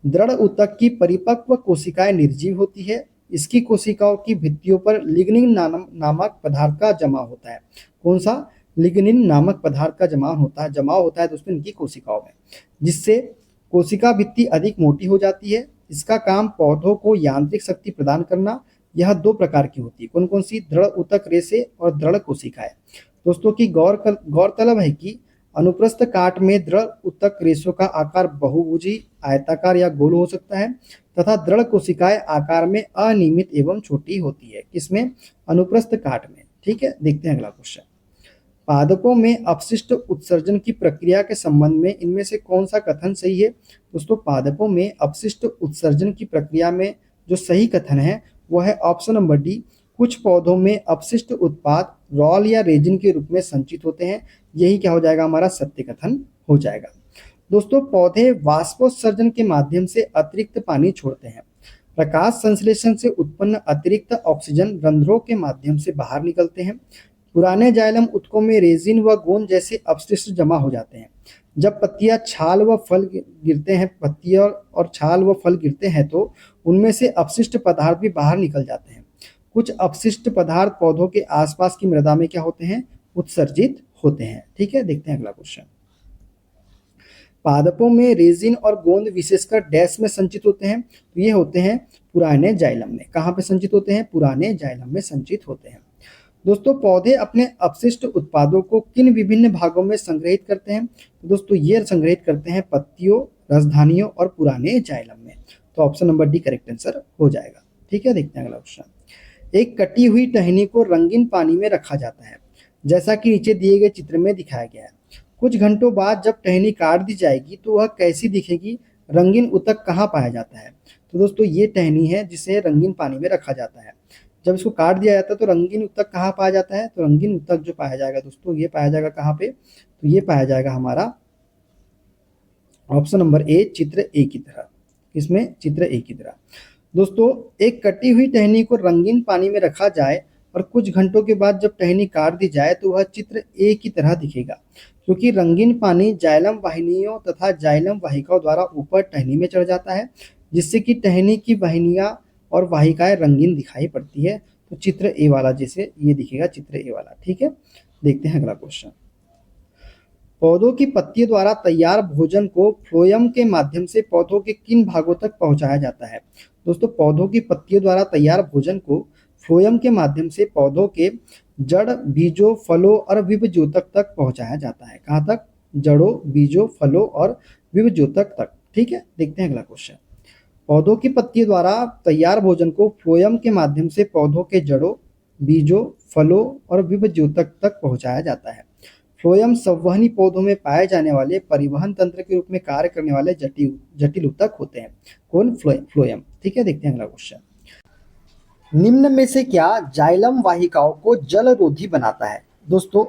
दृढ़ ऊतक की परिपक्व कोशिकाएं निर्जीव होती है। इसकी कोशिकाओं की भित्तियों पर लिग्निन नामक पदार्थ का जमाव होता है। कौन सा? लिग्निन नामक पदार्थ का जमाव होता है दोस्तों इनकी कोशिकाओं में, जिससे कोशिका भित्ति अधिक मोटी हो जाती है। इसका काम पौधों को यांत्रिक शक्ति प्रदान करना। यह दो प्रकार की होती है। कौन कौन सी? दृढ़ ऊतक रेशे और दृढ़ कोशिकाएं। दोस्तों की गौरतलब है कि अनुप्रस्थ काट में दृढ़ ऊतक रेशों का आकार बहुभुजी, आयताकार या गोल हो सकता है तथा दृढ़ कोशिकाएं आकार में अनियमित एवं छोटी होती है। किसमें? अनुप्रस्थ काट में। ठीक है, देखते हैं अगला क्वेश्चन। पादपों में अपशिष्ट उत्सर्जन की प्रक्रिया के संबंध में इनमें से कौन सा कथन सही है? दोस्तों पादपों में अपशिष्ट उत्सर्जन की प्रक्रिया में जो सही कथन है वह है ऑप्शन नंबर डी। कुछ पौधों में अपशिष्ट उत्पाद रॉल या रेजिन के रूप में संचित होते हैं। यही क्या हो जाएगा? हमारा सत्य कथन हो जाएगा। दोस्तों पौधे वाष्पोत्सर्जन के माध्यम से अतिरिक्त पानी छोड़ते हैं। प्रकाश संश्लेषण से उत्पन्न अतिरिक्त ऑक्सीजन रंध्रों के माध्यम से बाहर निकलते हैं। पुराने जाइलम ऊतकों में रेजिन व गोंद जैसे अपशिष्ट जमा हो जाते हैं। जब पत्तियां छाल व फल गिरते हैं तो उनमें से अपशिष्ट पदार्थ भी बाहर निकल जाते हैं। कुछ अपशिष्ट पदार्थ पौधों के आसपास की मृदा में क्या होते हैं? उत्सर्जित होते हैं। ठीक है, देखते हैं अगला क्वेश्चन। पादपों में रेजिन और गोंद विशेषकर डैश में संचित होते हैं, तो ये होते हैं पुराने जाइलम में। कहाँ पे संचित होते हैं? पुराने जाइलम में संचित होते हैं। दोस्तों पौधे अपने अपशिष्ट उत्पादों को किन विभिन्न भागों में संग्रहित करते हैं? तो दोस्तों ये संग्रहित करते हैं पत्तियों, रसधानियों और पुराने जाइलम में। तो option number D correct answer हो जाएगा। ठीक है, देखते हैं अगला क्वेश्चन। एक कटी हुई टहनी को रंगीन पानी में रखा जाता है, जैसा कि नीचे दिए गए चित्र में दिखाया गया है। कुछ घंटों बाद जब टहनी काट दी जाएगी तो वह कैसी दिखेगी? रंगीन ऊतक कहाँ पाया जाता है? तो दोस्तों ये टहनी है जिसे रंगीन पानी में रखा जाता है। जब इसको काट दिया जाता है तो रंगीन उत्तक कहाँ पाया जाता है? तो रंगीन उत्तक जो पाया जाएगा दोस्तों, ये पाया जाएगा कहाँ पे? तो ये पाया जाएगा हमारा ऑप्शन नंबर ए, चित्र ए की तरह। इसमें चित्र ए की तरह। दोस्तों, एक कटी हुई टहनी को रंगीन पानी में रखा जाए और कुछ घंटों के बाद जब टहनी काट दी जाए तो वह चित्र ए की तरह दिखेगा, क्योंकि रंगीन पानी जाइलम वाहिनियों तथा जाइलम वाहिकाओं द्वारा ऊपर टहनी में चढ़ जाता है, जिससे कि टहनी की वाहिनियां और वाहिकाएं रंगीन दिखाई पड़ती है। तो चित्र ए वाला जैसे ये दिखेगा, चित्र ए वाला। ठीक है, देखते हैं अगला क्वेश्चन। पौधों की पत्तियों द्वारा तैयार भोजन को फ्लोएम के माध्यम से पौधों के किन भागों तक पहुंचाया जाता है? दोस्तों, पौधों की पत्तियों द्वारा तैयार भोजन को फ्लोएम के माध्यम से पौधों के जड़, बीजों, फलों और विभज्योतक तक पहुंचाया जाता है। कहाँ तक? जड़ों, बीजों, फलों और विभज्योतक तक। ठीक है, देखते हैं अगला क्वेश्चन। पौधों की पत्तियों द्वारा तैयार भोजन को फ्लोएम के माध्यम से पौधों के जड़ों, बीजों, फलों और विभज्योतक तक पहुंचाया जाता है। फ्लोएम संवहनी पौधों में पाए जाने वाले परिवहन तंत्र के रूप में कार्य करने वाले जटिल उत्तक होते हैं। कौन? फ्लोएम। ठीक है, देखते हैं अगला क्वेश्चन। निम्न में से क्या जाइलम वाहिकाओं को जलरोधी बनाता है? दोस्तों,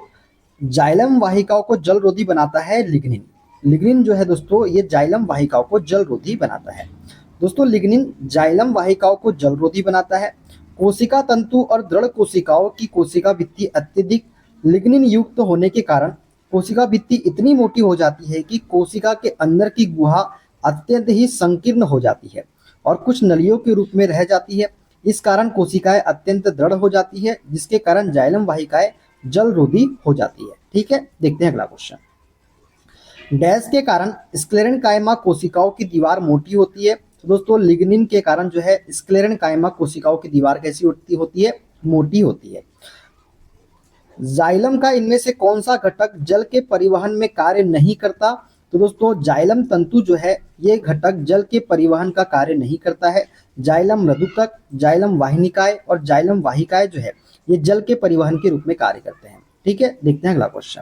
जाइलम वाहिकाओं को जलरोधी बनाता है लिग्निन। लिग्निन जो है दोस्तों, ये जाइलम वाहिकाओं को जलरोधी बनाता है। दोस्तों, लिग्निन जाइलम वाहिकाओं को जलरोधी बनाता है। कोशिका तंतु और दृढ़ कोशिकाओं की कोशिका भित्ति अत्यधिक लिग्निन युक्त होने के कारण कोशिका भित्ति इतनी मोटी हो जाती है कि कोशिका के अंदर की गुहा अत्यंत ही संकीर्ण हो जाती है और कुछ नलियों के रूप में रह जाती है। इस कारण कोशिकाएं अत्यंत दृढ़ हो जाती है, जिसके कारण जाइलम वाहिकाएं जलरोधी हो जाती है। ठीक है, देखते हैं अगला क्वेश्चन। डैश के कारण स्क्लेरेनकाइमा कोशिकाओं की दीवार मोटी होती है। तो दोस्तों, लिग्निन के कारण जो है स्क्लेरेनकाइमा कोशिकाओं की दीवार कैसी होती है? मोटी होती है। जाइलम का इनमें से कौन सा घटक जल के परिवहन में कार्य नहीं करता? तो दोस्तों, जाइलम तंतु जो है ये घटक जल के परिवहन का कार्य नहीं करता है। जाइलम मृदुकक, जाइलम वाहिनिकाएं और जाइलम वाहिकाएं जो है ये जल के परिवहन के रूप में कार्य करते हैं। ठीक है, देखते हैं अगला क्वेश्चन।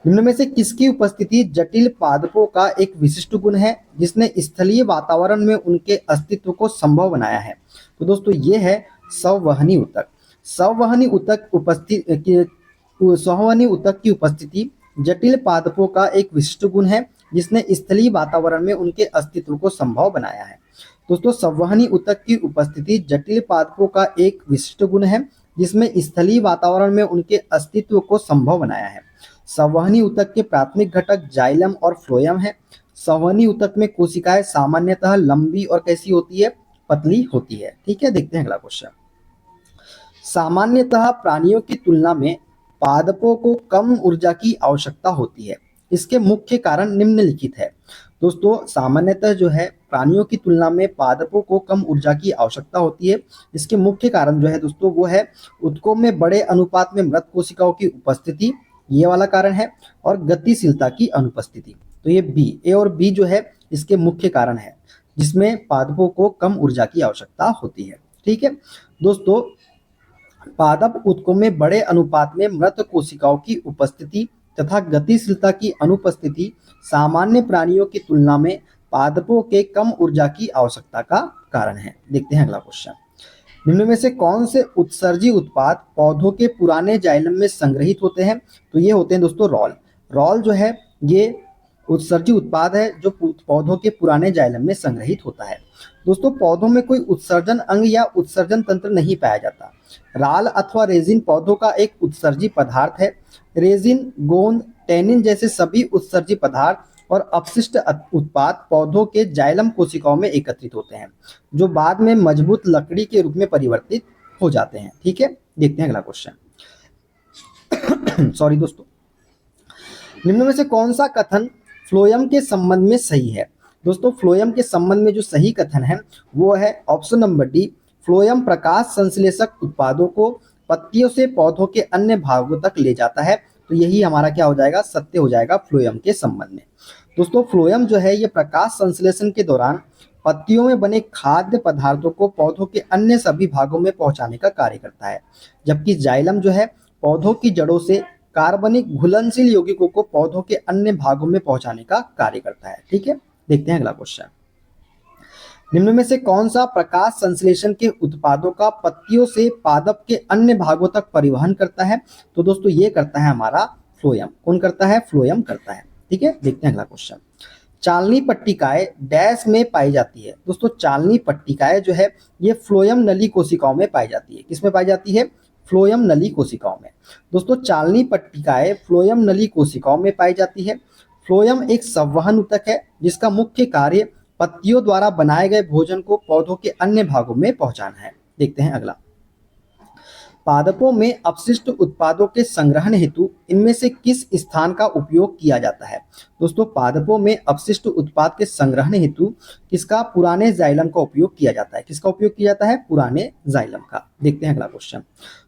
निम्न में से किसकी उपस्थिति जटिल पादपों का एक विशिष्ट गुण है जिसने स्थलीय वातावरण में उनके अस्तित्व को संभव बनाया है? तो दोस्तों, ये है संवहनी ऊतक। संवहनी ऊतक की उपस्थिति जटिल पादपों का एक विशिष्ट गुण है जिसने स्थलीय वातावरण में उनके अस्तित्व को संभव बनाया है। दोस्तों, संवहनी ऊतक की उपस्थिति जटिल पादपों का एक विशिष्ट गुण है जिसमें स्थलीय वातावरण में उनके अस्तित्व को संभव बनाया है। संवहनी ऊतक के प्राथमिक घटक जाइलम और फ्लोएम है। संवहनी ऊतक में कोशिकाएं सामान्यतः लंबी और कैसी होती है? पतली होती है। ठीक है, देखते हैं अगला क्वेश्चन। सामान्यतः प्राणियों की तुलना में पादपों को कम ऊर्जा की आवश्यकता होती है। इसके मुख्य कारण निम्नलिखित है। दोस्तों, सामान्यतः जो है प्राणियों की तुलना में पादपों को कम ऊर्जा की आवश्यकता होती है। इसके मुख्य कारण जो है दोस्तों वो है ऊतकों में बड़े अनुपात में मृत कोशिकाओं की उपस्थिति, ये वाला कारण है, और गतिशीलता की अनुपस्थिति। तो ये बी, ए और बी जो है इसके मुख्य कारण है जिसमें पादपों को कम ऊर्जा की आवश्यकता होती है। ठीक है दोस्तों, पादप ऊतकों में बड़े अनुपात में मृत कोशिकाओं की उपस्थिति तथा गतिशीलता की अनुपस्थिति सामान्य प्राणियों की तुलना में पादपों के कम ऊर्जा की आवश्यकता का कारण है। देखते हैं अगला क्वेश्चन। निम्न में से कौन से उत्सर्जी उत्पाद पौधों के पुराने जाइलम में संग्रहित होते हैं? तो ये होते हैं दोस्तों रॉल। रॉल जो है ये उत्सर्जी उत्पाद है जो पौधों के पुराने जाइलम में संग्रहित होता है। दोस्तों, पौधों में कोई उत्सर्जन अंग या उत्सर्जन तंत्र नहीं पाया जाता। राल अथवा रेजिन पौधों का एक उत्सर्जी पदार्थ है। रेजिन, गोंद, टैनिन जैसे सभी उत्सर्जी पदार्थ और अपशिष्ट उत्पाद पौधों के जाइलम कोशिकाओं में एकत्रित होते हैं जो बाद में मजबूत लकड़ी के रूप में परिवर्तित हो जाते हैं। ठीक है, देखते हैं अगला क्वेश्चन। सॉरी दोस्तों, निम्न में से कौन सा कथन फ्लोएम के संबंध में सही है? दोस्तों, फ्लोएम के संबंध में जो सही कथन है वो है ऑप्शन नंबर डी। फ्लोएम प्रकाश संश्लेषक उत्पादों को पत्तियों से पौधों के अन्य भागों तक ले जाता है। तो यही हमारा क्या हो जाएगा? सत्य हो जाएगा फ्लोएम के संबंध में। दोस्तों, फ्लोएम जो है ये प्रकाश संश्लेषण के दौरान पत्तियों में बने खाद्य पदार्थों को पौधों के अन्य सभी भागों में पहुंचाने का कार्य करता है, जबकि जाइलम जो है पौधों की जड़ों से कार्बनिक घुलनशील यौगिकों को पौधों के अन्य भागों में पहुंचाने का कार्य करता है। ठीक है, देखते हैं अगला क्वेश्चन। निम्न में से कौन सा प्रकाश संश्लेषण के उत्पादों का पत्तियों से पादप के अन्य भागों तक परिवहन करता है? तो दोस्तों ये करता है हमारा फ्लोएम। कौन करता है? फ्लोएम करता है। ठीक है, देखते हैं अगला क्वेश्चन। चालनी पट्टिकाएं डैश में पाई जाती है। दोस्तों चालनी पट्टिकाएं जो है ये फ्लोएम नली कोशिकाओं में पाई जाती है। किसमें पाई जाती है? फ्लोएम नली कोशिकाओं में। दोस्तों चालनी पट्टिकाएं फ्लोएम नली कोशिकाओं में पाई जाती है। फ्लोएम एक संवहन ऊतक है जिसका मुख्य कार्य पत्तियों द्वारा बनाए गए भोजन को पौधों के अन्य भागों में पहुंचाना है। देखते हैं अगला। पादपों में अपशिष्ट उत्पादों के संग्रहण हेतु इनमें से किस स्थान का उपयोग किया जाता है? दोस्तों पादपों में अपशिष्ट उत्पाद के संग्रहण हेतु किसका? पुराने जाइलम का उपयोग किया जाता है। किसका उपयोग किया जाता है? पुराने जाइलम का। देखते हैं अगला क्वेश्चन।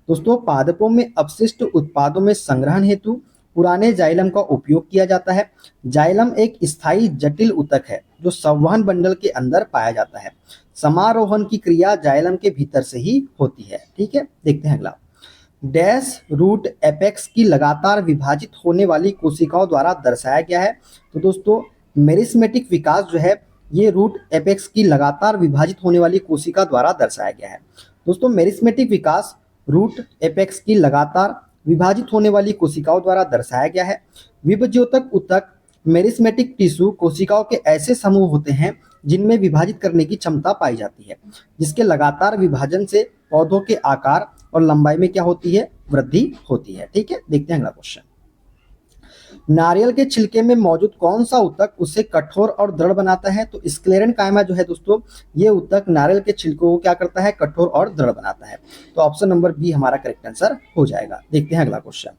दोस्तों पादपों में अपशिष्ट उत्पादों में संग्रहण हेतु पुराने जाइलम का उपयोग किया जाता है। जाइलम एक स्थायी जटिल ऊतक है जो संवहन बंडल के अंदर पाया जाता है। समारोहण की क्रिया जाइलम के भीतर से ही होती है। ठीक है, देखते हैं अगला। डैश रूट एपेक्स की लगातार विभाजित होने वाली कोशिकाओं द्वारा दर्शाया गया है। तो दोस्तों मेरिस्मेटिक विकास जो है ये रूट एपेक्स की लगातार विभाजित होने वाली कोशिका द्वारा दर्शाया गया है। दोस्तों मेरिस्मेटिक विकास रूट एपेक्स की लगातार विभाजित होने वाली कोशिकाओं द्वारा दर्शाया गया है। विभज्योतक ऊतक मेरिस्मेटिक टिश्यू कोशिकाओं के ऐसे समूह होते हैं जिनमें विभाजित करने की क्षमता पाई जाती है, जिसके लगातार विभाजन से पौधों के आकार और लंबाई में क्या होती है? वृद्धि होती है। ठीक है, देखते हैं अगला क्वेश्चन। नारियल के छिलके में मौजूद कौन सा ऊतक उसे कठोर और दृढ़ बनाता है? तो स्क्लेरेनकाइमा जो है दोस्तों ये ऊतक नारियल के छिलकों को क्या करता है? कठोर और दृढ़ बनाता है। तो ऑप्शन नंबर बी हमारा करेक्ट आंसर हो जाएगा। देखते हैं अगला क्वेश्चन।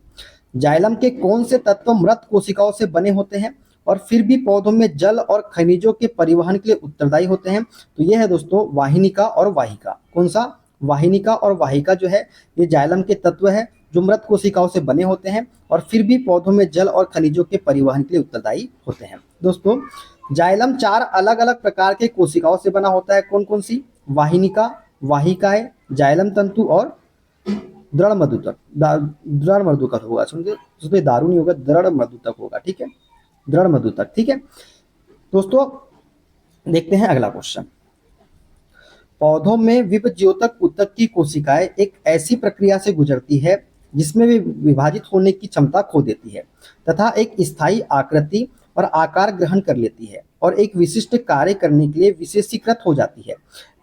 जाइलम के कौन से तत्व मृत कोशिकाओं से बने होते हैं और फिर भी पौधों में जल और खनिजों के परिवहन के लिए उत्तरदायी होते हैं? तो यह है दोस्तों वाहिनिका और वाहिका। कौन सा? वाहिनिका और वाहिका जो है ये जाइलम के तत्व है जो मृत कोशिकाओं से बने होते हैं और फिर भी पौधों में जल और खनिजों के परिवहन के लिए उत्तरदायी होते हैं। दोस्तों जाइलम 4 अलग अलग प्रकार के कोशिकाओं से बना होता है। कौन कौन सी? वाहिनिका, वाहिकाएं, जाइलम तंतु और दृढ़ मधुतक। दृढ़ मधुतक होगा, सुनिए उसमें दारू नहीं होगा, दृढ़ मधुतक होगा। ठीक है, दृढ़ मधुतक। ठीक है दोस्तों, देखते हैं अगला क्वेश्चन। पौधों में विभज्योतक ऊतक की कोशिकाएं एक ऐसी प्रक्रिया से गुजरती है जिसमें वे विभाजित होने की क्षमता खो देती है तथा एक स्थायी आकृति और आकार ग्रहण कर लेती है और एक विशिष्ट कार्य करने के लिए विशेषीकृत हो जाती है।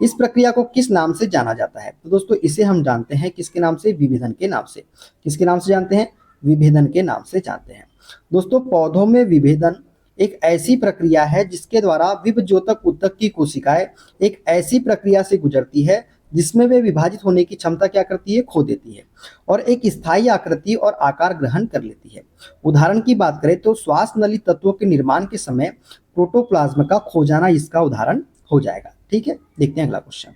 इस प्रक्रिया को किस नाम से जाना जाता है? तो दोस्तों इसे हम जानते हैं किसके नाम से? विभेदन के नाम से। किसके नाम से जानते हैं? विभेदन के नाम से जानते हैं। दोस्तों पौधों में विभेदन एक ऐसी प्रक्रिया है जिसके द्वारा विभज्योतक ऊतक की कोशिकाएं एक ऐसी प्रक्रिया से गुजरती है जिसमें वे विभाजित होने की क्षमता क्या करती है? खो देती है और एक स्थायी आकृति और आकार ग्रहण कर लेती है। उदाहरण की बात करें तो श्वास नली तत्वों के निर्माण के समय प्रोटोप्लाज्म का खो जाना इसका उदाहरण हो जाएगा। ठीक है, देखते हैं अगला क्वेश्चन।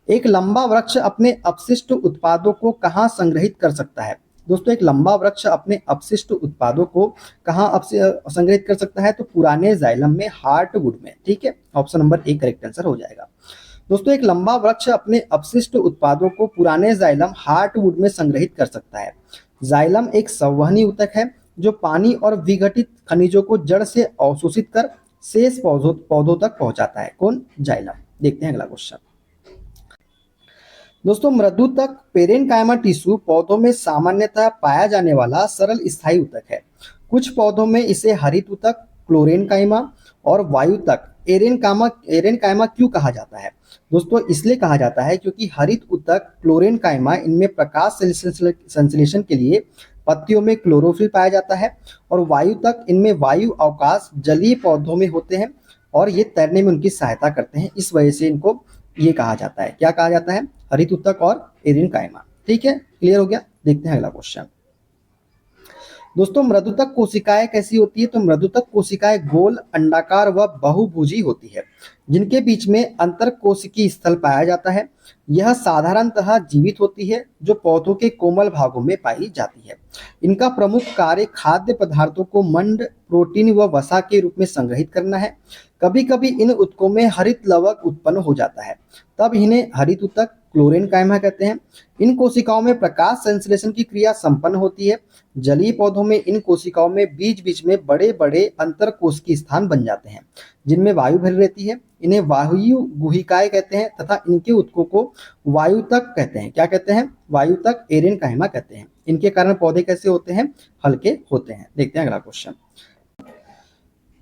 एक लंबा वृक्ष अपने अपशिष्ट उत्पादों को कहाँ संग्रहित कर सकता है? दोस्तों एक लंबा वृक्ष अपने अपशिष्ट उत्पादों को कहाँ संग्रहित कर सकता है? तो पुराने जाइलम में, हार्टवुड में। ठीक है, option number A correct answer हो जाएगा। दोस्तों एक लंबा वृक्ष अपने अपशिष्ट उत्पादों को पुराने जाइलम, हार्टवुड में संग्रहित कर सकता है। जाइलम एक संवहनी ऊतक है जो पानी और विघटित खनिजों को जड़ से अवशोषित कर शेष पौधों तक पहुंचाता है। कौन? जाइलम। देखते हैं अगला क्वेश्चन। दोस्तों मृदुतक पेरेनकाइमा टिश्यू पौधों में सामान्यतः पाया जाने वाला सरल स्थायी ऊतक है। कुछ पौधों में इसे हरित ऊतक, क्लोरेनकाइमा और वायुतक एरेनकाइमा क्यों कहा जाता है? दोस्तों इसलिए कहा जाता है क्योंकि हरित ऊतक, क्लोरेनकाइमा इनमें प्रकाश संश्लेषण के लिए पत्तियों में क्लोरोफिल पाया जाता है और वायुतक इनमें वायु अवकाश जलीय पौधों में होते हैं और ये तैरने में उनकी सहायता करते हैं। इस वजह से इनको ये कहा जाता है, क्या कहा जाता है? हरित ऊतक और एरेनकाइमा। ठीक है, क्लियर हो गया। देखते हैं अगला क्वेश्चन। दोस्तों मृदुतक कोशिकाएं कैसी होती है? तो मृदुतक कोशिकाएं गोल, अंडाकार व बहुभुजी होती है जिनके बीच में अंतरकोशिकीय स्थल पाया जाता है। यह साधारणतः जीवित होती है जो पौधों के कोमल भागों में पाई जाती है। इनका प्रमुख कार्य खाद्य पदार्थों को मंड, प्रोटीन व वसा के रूप में संग्रहित करना है। कभी कभी इन ऊतकों में हरित लवक उत्पन्न हो जाता है, तब इन्हें हरित ऊतक क्लोरीन कायमा कहते हैं। इन कोशिकाओं में प्रकाश संश्लेषण की क्रिया संपन्न होती है। जलीय पौधों में इन कोशिकाओं में बीच बीच में बड़े बड़े अंतरकोशिकीय स्थान बन जाते हैं जिनमें वायु भरी रहती है। इन्हें वायु गुहिकाएं कहते हैं तथा इनके ऊतकों को वायुतक कहते हैं। क्या कहते हैं? वायुतक एरेनकाइमा कहते हैं। इनके कारण पौधे कैसे होते हैं? हल्के होते हैं। देखते हैं अगला क्वेश्चन।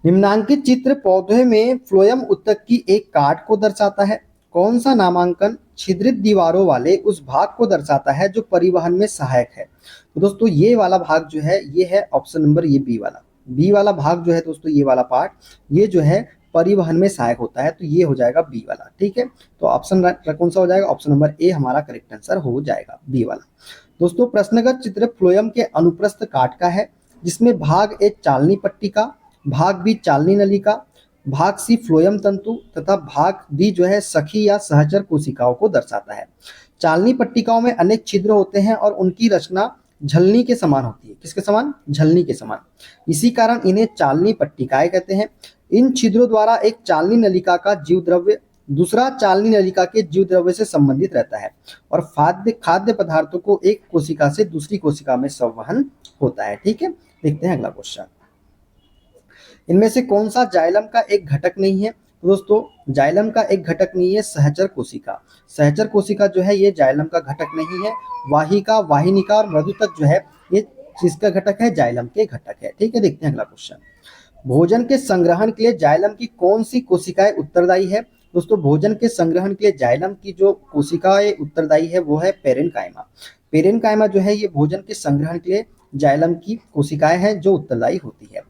निम्नांकित चित्र पौधे में फ्लोएम ऊतक की एक काट को दर्शाता है। कौन सा नामांकन छिद्रित दीवारों वाले उस भाग को दर्शाता है जो परिवहन में सहायक है? तो दोस्तों ये वाला भाग जो है ये है ऑप्शन नंबर ये बी वाला भाग जो है दोस्तों, ये वाला पार्ट ये जो है परिवहन में सहायक होता है, तो ये हो जाएगा बी वाला। ठीक है, तो ऑप्शन कौन सा हो जाएगा? ऑप्शन नंबर ए हमारा करेक्ट आंसर हो जाएगा, बी वाला। दोस्तों प्रश्नगत चित्र फ्लोएम के अनुप्रस्थ काट का है जिसमें भाग ए चालनी पट्टिका, भाग बी चालनी नलिका, भाग सी फ्लोएम तंतु तथा भाग डी जो है सखी या सहचर कोशिकाओं को दर्शाता है। चालनी पट्टिकाओं में अनेक छिद्र होते हैं और उनकी रचना झलनी के समान होती है। किसके समान? झलनी के समान। इसी कारण इन्हें चालनी पट्टिकाएं कहते हैं। इन छिद्रों द्वारा एक चालनी नलिका का जीव द्रव्य दूसरा चालनी नलिका के जीव द्रव्य से संबंधित रहता है और खाद्य पदार्थों को एक कोशिका से दूसरी कोशिका में संवहन होता है। ठीक है, देखते हैं अगला क्वेश्चन। इनमें से कौन सा जाइलम का एक घटक नहीं है? तो दोस्तों जाइलम का एक घटक नहीं है सहचर कोशिका। सहचर कोशिका जो है ये जाइलम का घटक नहीं है। वाहिका, वाहिनिका और मृदुतक जो है ये किसका घटक है? जाइलम के घटक है। ठीक है, देखते हैं अगला क्वेश्चन। भोजन के संग्रहण के लिए जाइलम की कौन सी कोशिकाएं उत्तरदायी है? दोस्तों भोजन के संग्रहण के लिए जाइलम की जो कोशिकाएं उत्तरदायी है वो है पेरेनकाइमा। पेरेनकाइमा जो है ये भोजन के संग्रहण के लिए जाइलम की कोशिकाएं हैं जो उत्तरदायी होती है।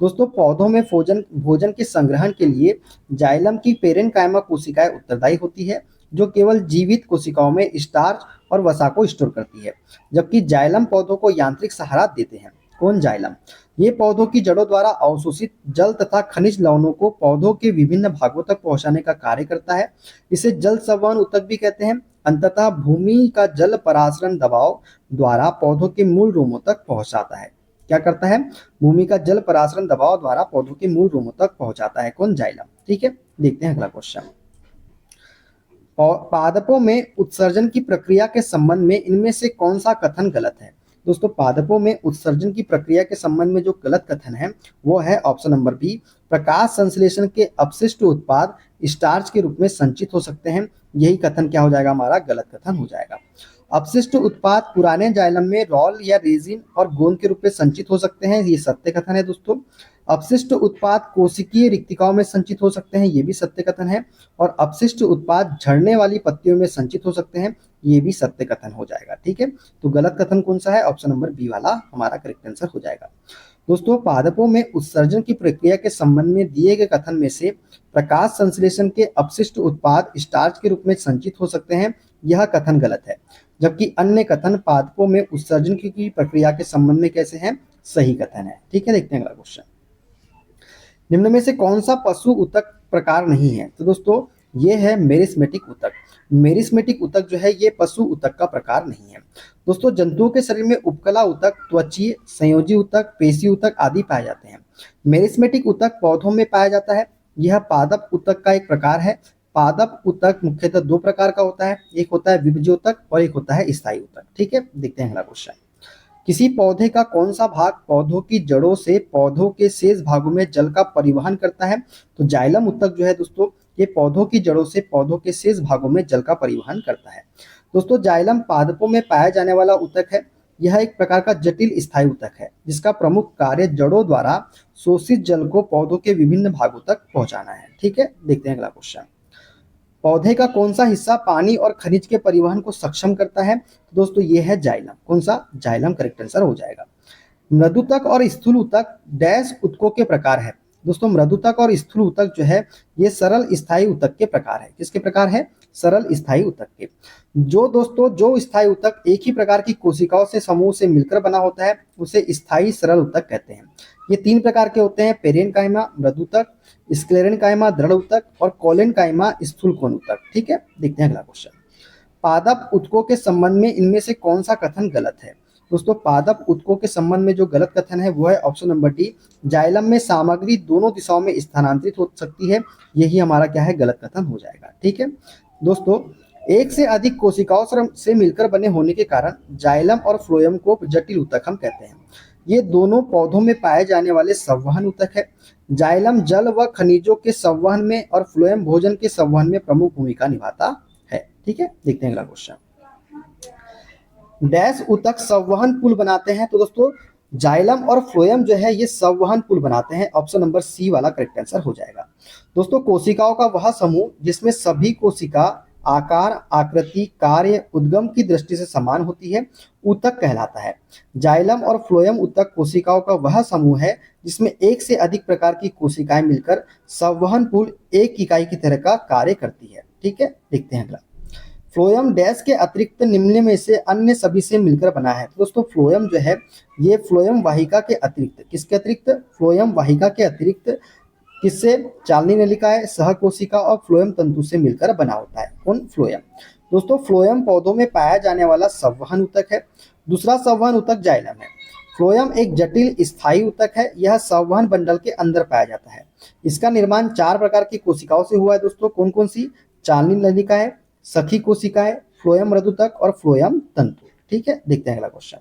दोस्तों पौधों में भोजन के संग्रहण के लिए जाइलम की पेरेनकाइमा कोशिकाएं उत्तरदायी होती है जो केवल जीवित कोशिकाओं में स्टार्च और वसा को स्टोर करती है, जबकि जाइलम पौधों को यांत्रिक सहारा देते हैं। कौन? जाइलम। ये पौधों की जड़ों द्वारा अवशोषित जल तथा खनिज लवणों को पौधों के विभिन्न भागों तक पहुंचाने का कार्य करता है। इसे जल संवहन ऊतक भी कहते हैं। अंततः भूमि का जल परासरण दबाव द्वारा पौधों के मूल रोमों तक पहुंचाता है। क्या करता है? भूमि का जल परासरण दबाव द्वारा पौधों के मूल रोमों तक पहुंचाता है। कौन? जाइलम। ठीक है, देखते हैं अगला क्वेश्चन। पादपों में उत्सर्जन की प्रक्रिया के संबंध में इनमें से कौन सा कथन गलत है? दोस्तों पादपों में उत्सर्जन की प्रक्रिया के संबंध में जो गलत कथन है वो है ऑप्शन नंबर बी। प्रकाश संश्लेषण के अपशिष्ट उत्पाद स्टार्च के रूप में संचित हो सकते हैं। यही कथन क्या हो जाएगा? हमारा गलत कथन हो जाएगा। अपशिष्ट उत्पाद पुराने जाइलम में रॉल या रेजिन और गोंद के रूप में संचित हो सकते हैं। ये सत्य कथन है दोस्तों। अपशिष्ट उत्पाद कोशिकीय रिक्तिकाओं में संचित हो सकते हैं। ये भी सत्य कथन है। और अपशिष्ट उत्पाद झड़ने वाली पत्तियों में संचित हो सकते हैं। ये भी सत्य कथन हो जाएगा। ठीक है, तो गलत कथन कौन सा है? ऑप्शन नंबर बी वाला हमारा करेक्ट आंसर हो जाएगा। दोस्तों पादपों में उत्सर्जन की प्रक्रिया के संबंध में दिए गए कथन में से प्रकाश संश्लेषण के अपशिष्ट उत्पाद स्टार्च के रूप में संचित हो सकते हैं, यह कथन गलत है, जबकि अन्य कथन पादपों में उत्सर्जन की प्रक्रिया के संबंध में कैसे हैं? सही कथन है। ठीक है, देखते हैं अगला क्वेश्चन। निम्न में से कौन सा पशु ऊतक प्रकार नहीं है? तो दोस्तों ये है मेरिस्मेटिक ऊतक। मेरिस्मेटिक ऊतक जो है ये पशु ऊतक का प्रकार नहीं है। दोस्तों जंतुओं के शरीर में उपकला ऊतक, त्वचीय, संयोजी ऊतक, पेशी ऊतक आदि पाए जाते हैं। मेरिस्मेटिक ऊतक पौधों में पाया जाता है। यह पादप ऊतक का एक प्रकार है। पादप ऊतक मुख्यतः दो प्रकार का होता है, एक होता है विभज्योतक और एक होता है स्थायी ऊतक। ठीक है, देखते हैं अगला क्वेश्चन। किसी पौधे का कौन सा भाग पौधों की जड़ों से पौधों के शेष भागों में जल का परिवहन करता है? तो जाइलम ऊतक जो है दोस्तों ये पौधों की जड़ों से पौधों के शेष भागों में जल का परिवहन करता है। दोस्तों जाइलम पादपों में पाया जाने वाला ऊतक है। यह एक प्रकार का जटिल स्थायी ऊतक है जिसका प्रमुख कार्य जड़ों द्वारा शोषित जल को पौधों के विभिन्न भागों तक पहुंचाना है। ठीक है, देखते हैं अगला क्वेश्चन। पौधे का कौन सा हिस्सा पानी और खनिज के परिवहन को सक्षम करता है? तो दोस्तों ये है जाइलम। कौन सा? जाइलम करेक्ट आंसर हो जाएगा। मृदुतक और स्थूल ऊतक डैश ऊतकों के प्रकार है। दोस्तों मृदुतक और स्थूल ऊतक जो है ये सरल स्थायी ऊतक के प्रकार है। किसके प्रकार है? सरल स्थायी ऊतक के। जो स्थायी ऊतक एक ही प्रकार की कोशिकाओं से समूह से मिलकर बना होता है उसे स्थायी सरल ऊतक कहते हैं। ये तीन प्रकार के होते हैं, पेरेनकाइमा मृदुतक, स्क्लेरेनकाइमा दृढ़ ऊतक और कोलेनकाइमा स्थूल कोण ऊतक। ठीक है, देखते हैं अगला क्वेश्चन। पादप ऊतकों के संबंध में इनमें से कौन सा कथन गलत है? दोस्तों पादप ऊतकों के संबंध में जो गलत कथन है वो है ऑप्शन नंबर डी। जाइलम में सामग्री दोनों दिशाओं में स्थानांतरित हो सकती है। यही हमारा क्या है? गलत कथन हो जाएगा। ठीक है दोस्तों, एक से अधिक कोशिकाओं से मिलकर बने होने के कारण जाइलम और फ्लोएम को जटिल ऊतक हम कहते हैं। ये दोनों पौधों में पाए जाने वाले संवहन ऊतक है। जाइलम जल व खनिजों के संवहन में और फ्लोएम भोजन के संवहन में प्रमुख भूमिका निभाता है। ठीक है, देखते हैं अगला क्वेश्चन। डैश ऊतक संवहन पुल बनाते हैं। तो दोस्तों जाइलम और फ्लोएम जो है ये संवहन पुल बनाते हैं। ऑप्शन नंबर सी वाला करेक्ट आंसर हो जाएगा। दोस्तों कोशिकाओं का वह समूह जिसमें सभी कोशिका आकार, आकृति, कार्य, उद्गम की दृष्टि से समान होती है ऊतक कहलाता है। जाइलम और फ्लोएम ऊतक कोशिकाओं का वह समूह है जिसमें एक से अधिक प्रकार की कोशिकाएं मिलकर संवहन पुल एक इकाई की तरह का कार्य करती है। ठीक है, देखते हैं अगला। फ्लोएम डैश के अतिरिक्त निम्न में से अन्य सभी से मिलकर बना है। तो दोस्तों फ्लोएम जो है ये फ्लोएम वाहिका के अतिरिक्त, किसके अतिरिक्त? फ्लोएम वाहिका के अतिरिक्त किससे? चालनी नलिकाएं, सहकोशिका और फ्लोएम तंतु से मिलकर बना होता है। कौन? फ्लोएम। दोस्तों फ्लोएम पौधों में पाया जाने वाला संवहन ऊतक है। दूसरा संवहन ऊतक जाइलम है। फ्लोएम एक जटिल स्थायी ऊतक है। यह संवहन बंडल के अंदर पाया जाता है। इसका निर्माण 4 प्रकार की कोशिकाओं से हुआ है। दोस्तों कौन कौन सी? चालनी नलिका है, सखी कोशिका है, फ्लोएम मृदुतक और फ्लोएम तंतु। ठीक है, देखते हैं अगला क्वेश्चन।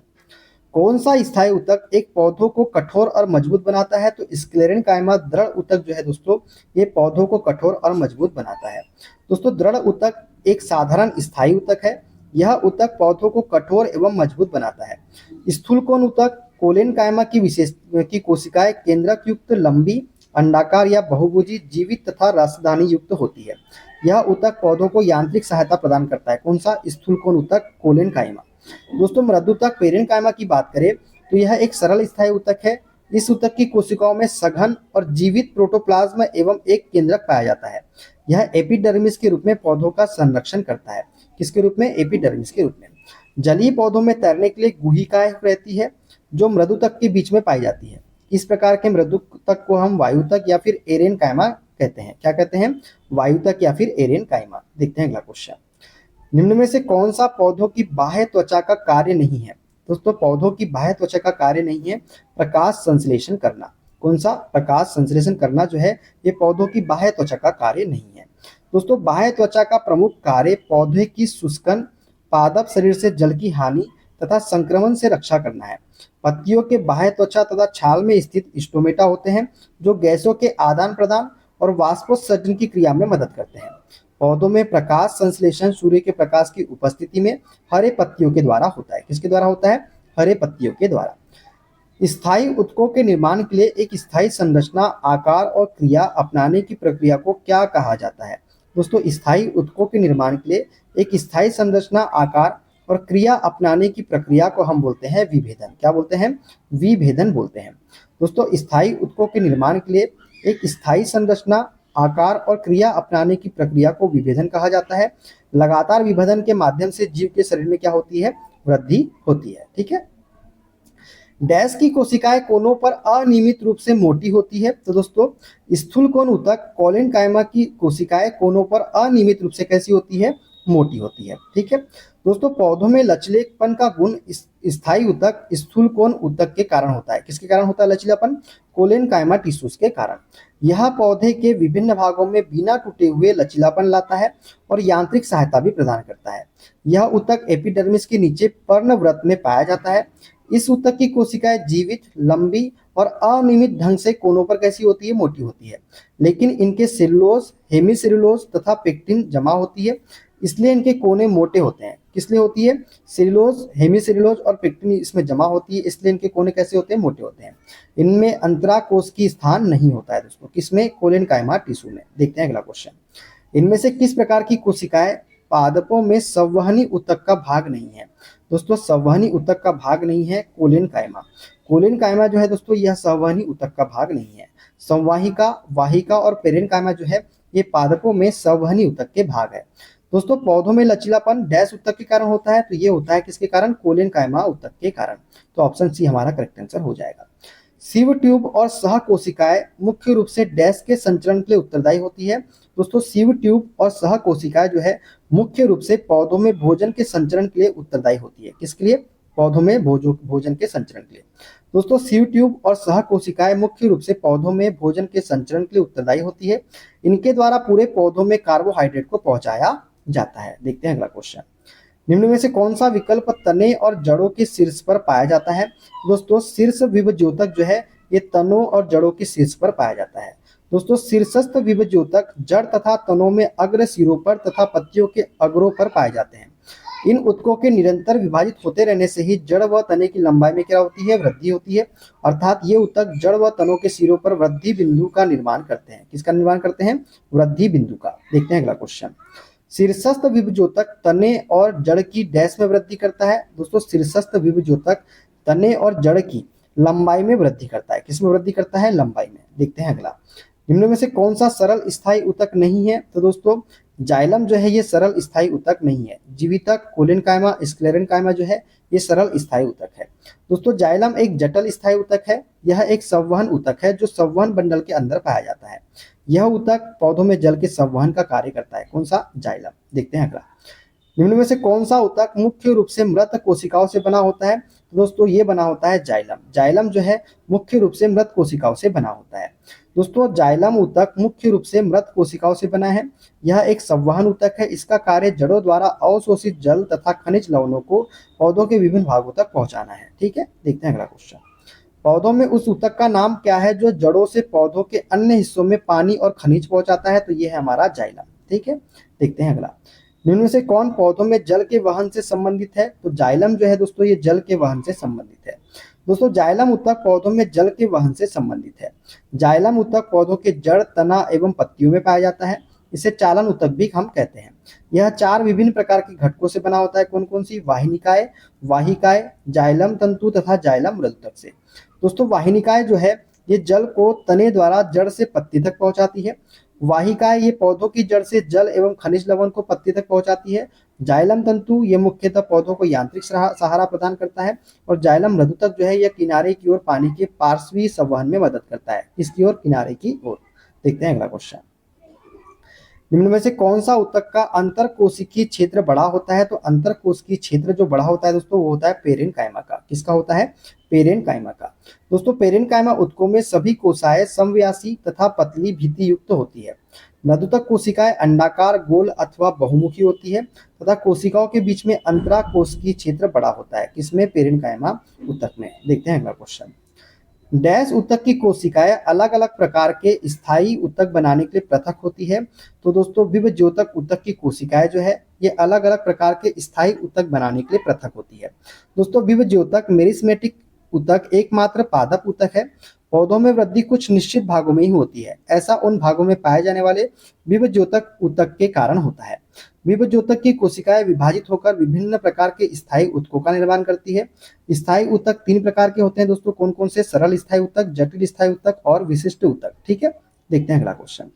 कौन सा स्थायी ऊतक एक पौधों को कठोर और मजबूत बनाता है? तो स्क्लेरेनकाइमा दृढ़ ऊतक जो है दोस्तों ये पौधों को कठोर और मजबूत बनाता है। दोस्तों दृढ़ ऊतक एक साधारण स्थायी ऊतक है। यह ऊतक पौधों को कठोर एवं मजबूत बनाता है। स्थूलकोण ऊतक कोलेनकाइमा की कोशिकाएं केंद्रक युक्त, लंबी, अंडाकार या बहुभुजी, जीवित तथा रसदानी युक्त होती है। यह ऊतक पौधों को यांत्रिक सहायता प्रदान करता है। कौन सा? स्थूलकोण ऊतक कोलेनकाइमा। दोस्तों मृदुतक पेरेनकाइमा की बात करें तो यह एक सरल स्थायी ऊतक है। इस ऊतक की कोशिकाओं में सघन और जीवित प्रोटोप्लाज्म एवं एक केंद्रक पाया जाता है। यह एपिडर्मिस के रूप में पौधों का संरक्षण करता है। किसके रूप में? एपिडर्मिस के रूप में। जलीय पौधों में तैरने के लिए गुहिकाएं रहती है जो मृदुतक के बीच में पाई जाती है। इस प्रकार के मृदुतक को हम वायुतक या फिर एरेनकाइमा कहते हैं। क्या कहते हैं? वायुतक या फिर एरेनकाइमा। देखते हैं अगला क्वेश्चन। निम्न में से कौन सा पौधों की बाह्य त्वचा का कार्य नहीं है? दोस्तों पौधों की बाह्य त्वचा का कार्य नहीं है प्रकाश संश्लेषण करना। कौन सा? प्रकाश संश्लेषण करना जो है ये पौधों की बाह्य त्वचा का कार्य नहीं है। दोस्तों बाह्य त्वचा का प्रमुख कार्य पौधे की शुष्कन, पादप शरीर से जल की हानि तथा संक्रमण से रक्षा करना है। पत्तियों के बाह्य त्वचा तथा छाल में स्थित स्टोमेटा होते हैं जो गैसों के आदान प्रदान और वाष्पोत्सर्जन की क्रिया में मदद करते हैं। पौधों में प्रकाश संश्लेषण सूर्य के प्रकाश की उपस्थिति में हरे पत्तियों के द्वारा होता है। किसके द्वारा होता है? हरे पत्तियों के द्वारा। स्थायी ऊतकों के निर्माण के लिए एक स्थायी संरचना, आकार और क्रिया अपनाने की प्रक्रिया को क्या कहा जाता है? दोस्तों स्थायी ऊतकों के निर्माण के लिए एक स्थायी संरचना, आकार और क्रिया अपनाने की प्रक्रिया को हम बोलते हैं विभेदन। क्या बोलते हैं? विभेदन बोलते हैं। दोस्तों स्थायी ऊतकों के निर्माण के लिए एक स्थायी संरचना, आकार और क्रिया अपनाने की प्रक्रिया को विभेदन कहा जाता है। लगातार विभेदन के माध्यम से जीव के शरीर में क्या होती है? वृद्धि होती है। ठीक है। डैश की कोशिकाएं कोनों पर अनियमित रूप से मोटी होती है। तो दोस्तों स्थूलकोण ऊतक कोलेनकाइमा की कोशिकाएं कोनों पर अनियमित रूप से कैसी होती है? मोटी होती है। ठीक है दोस्तों, पौधों में लचीलेपन का गुण स्थायी ऊतक स्थूलकोण ऊतक के कारण होता है। किसके कारण होता है लचीलापन? कोलेनकाइमा टिश्यूज के कारण। यह पौधे के विभिन्न भागों में बिना टूटे हुए लचीलापन लाता है और यांत्रिक सहायता भी प्रदान करता है। यह ऊतक एपिडर्मिस के नीचे पर्णवृत्त में पाया जाता है। इस ऊतक की कोशिकाएं जीवित, लंबी और अनियमित ढंग से कोनों पर कैसी होती है? मोटी होती है। लेकिन इनके सेलुलोज, हेमीसेलुलोज तथा पेक्टिन जमा होती है, इसलिए इनके कोने मोटे होते हैं। किस लिए होती है? सेलुलोज, हेमीसेलुलोज और पेक्टिन इसमें जमा होती है, इसलिए इनके कोने कैसे होते हैं? मोटे होते हैं। इनमें अंतराकोश की स्थान नहीं होता है दोस्तों। किसमें? कोलेनकाइमा टिश्यू में। देखते हैं अगला क्वेश्चन। इनमें से किस प्रकार की कोशिकाएं पादपों में संवहनी ऊतक का भाग नहीं है? दोस्तों संवहनी ऊतक का भाग नहीं है कोलेनकाइमा। कोलेनकाइमा जो है दोस्तों यह संवहनी ऊतक का भाग नहीं है। संवाहिका, वाहिका और पेरेनकाइमा जो है ये पादपों में संवहनी ऊतक के भाग है। दोस्तों पौधों में लचीलापन डैश ऊतक के कारण होता है, तो ये होता है किसके कारण? कोलेनकाइमा ऊतक के कारण। तो ऑप्शन सी हमारा करेक्ट आंसर हो जाएगा। सिव ट्यूब और सह कोशिकाएं मुख्य रूप से डैश के संचरण के लिए उत्तरदायी होती है। दोस्तों सिव ट्यूब और सह कोशिकाएं जो है मुख्य रूप से पौधों में भोजन के संचरण के लिए उत्तरदायी होती है। किसके लिए? पौधों में भोजन के संचरण के लिए। दोस्तों सिव ट्यूब और सह कोशिकाएं मुख्य रूप से पौधों में भोजन के संचरण के लिए उत्तरदायी होती है। इनके द्वारा पूरे पौधों में कार्बोहाइड्रेट को पहुंचाया जाता है। देखते हैं अगला क्वेश्चन। निम्न में से कौन सा विकल्प तने और जड़ों के शीर्ष पर पाया जाता है? दोस्तों शीर्ष विभज्योतक जो है ये तनों और जड़ों के शीर्ष पर पाया जाता है। दोस्तों शीर्षस्थ विभज्योतक जड़ तथा तनों में अग्र सिरों पर तथा पत्तियों के अग्रों पर पाए जाते हैं। इन ऊतकों के निरंतर विभाजित होते रहने से ही जड़ व तने की लंबाई में क्या होती है? वृद्धि होती है। अर्थात ये ऊतक जड़ व तनों के सिरों पर वृद्धि बिंदु का निर्माण करते हैं। किसका निर्माण करते हैं? वृद्धि बिंदु का। देखते हैं अगला क्वेश्चन। शीर्षस्थ विभज्योतक तने और जड़ की डैश में वृद्धि करता है। दोस्तों शीर्षस्थ विभज्योतक तने और जड़ की लंबाई में वृद्धि करता है। किसमें वृद्धि करता है? लंबाई में। देखते हैं अगला। निम्न में से कौन सा सरल स्थायी ऊतक नहीं है? तो दोस्तों जाइलम जो है ये सरल स्थायी ऊतक नहीं है। जीवितक, कोलेनकाइमा, स्क्लेरेनकाइमा जो है ये सरल स्थायी ऊतक है। दोस्तों जाइलम एक जटिल स्थायी ऊतक है। यह एक संवहन ऊतक है जो संवहन बंडल के अंदर पाया जाता है। यह ऊतक पौधों में जल के संवहन का कार्य करता है। कौन सा? जाइलम। देखते हैं अगला। निम्न में से कौन सा ऊतक मुख्य रूप से मृत कोशिकाओं से बना होता है? तो दोस्तों ये बना होता है जाइलम। जाइलम जो है मुख्य रूप से मृत कोशिकाओं से बना होता है। दोस्तों जाइलम ऊतक मुख्य रूप से मृत कोशिकाओं से बना है। यह एक संवहन ऊतक है। इसका कार्य जड़ों द्वारा अवशोषित जल तथा खनिज लवणों को पौधों के विभिन्न भागों तक पहुंचाना है। ठीक है, देखते हैं अगला क्वेश्चन। पौधों में उस ऊतक का नाम क्या है जो जड़ों से पौधों के अन्य हिस्सों में पानी और खनिज पहुंचाता है? तो ये है हमारा जाइलम। ठीक है, देखते हैं अगला। निम्न में से कौन पौधों में जल के वहन से संबंधित है? तो जाइलम जो है दोस्तों ये जल के वहन से संबंधित है। दोस्तों जाइलम ऊतक पौधों में जल के वहन से संबंधित है। जाइलम ऊतक पौधों के जड़, तना एवं पत्तियों में पाया जाता है। इसे चालन ऊतक भी हम कहते हैं। यह 4 विभिन्न प्रकार के घटकों से बना होता है। कौन कौन सी? वाहिनिकाएं, वाहिकाएं, जाइलम तंतु तथा जाइलम मृदुतक से। दोस्तों वाहिनिकाएं जो है ये जल को तने द्वारा जड़ से पत्ती तक पहुंचाती है। वाहिकाएं ये पौधों की जड़ से जल एवं खनिज लवण को पत्ती तक पहुंचाती है। जाइलम तंतु ये मुख्यतः पौधों को यांत्रिक सहारा प्रदान करता है। और जाइलम मृदुतक जो है यह किनारे की ओर पानी के पार्श्वीय संवहन में मदद करता है। इसकी ओर, किनारे की ओर। देखते हैं अगला क्वेश्चन। निम्न में से कौन सा ऊतक का अंतर कोशिकीय क्षेत्र बड़ा होता है? तो अंतर कोशिकीय क्षेत्र जो बड़ा होता है दोस्तों वो होता है पेरेनकाइमा का। किसका होता है? पेरेनकाइमा का। दोस्तों पेरेनकाइमा ऊतकों में सभी कोशिकाएं समव्यासी तथा पतली भित्ति युक्त होती है। मृदुतक कोशिकाएं अंडाकार, गोल अथवा बहुमुखी होती है तथा कोशिकाओं के बीच में अंतरा कोशिकीय क्षेत्र बड़ा होता है। किसमें? पेरेनकाइमा ऊतक में। देखते हैं अगला क्वेश्चन। डैश ऊतक की कोशिकाएं अलग अलग प्रकार के स्थायी ऊतक बनाने के लिए पृथक होती है। तो दोस्तों विभज्योतक ऊतक की कोशिकाएं जो है ये अलग अलग प्रकार के स्थायी ऊतक बनाने के लिए पृथक होती है। दोस्तों विभज्योतक मेरिस्मेटिक ऊतक एकमात्र पादप ऊतक है। पौधों में वृद्धि कुछ निश्चित भागों में ही होती है। ऐसा उन भागों में पाए जाने वाले विभज्योतक ऊतक के कारण होता है। विभज्योतक की कोशिकाएं विभाजित होकर विभिन्न प्रकार के स्थायी ऊतकों का निर्माण करती है। स्थायी ऊतक 3 प्रकार के होते हैं दोस्तों। कौन कौन से? सरल स्थायी ऊतक, जटिल स्थायी ऊतक और विशिष्ट ऊतक। ठीक है, देखते हैं अगला क्वेश्चन।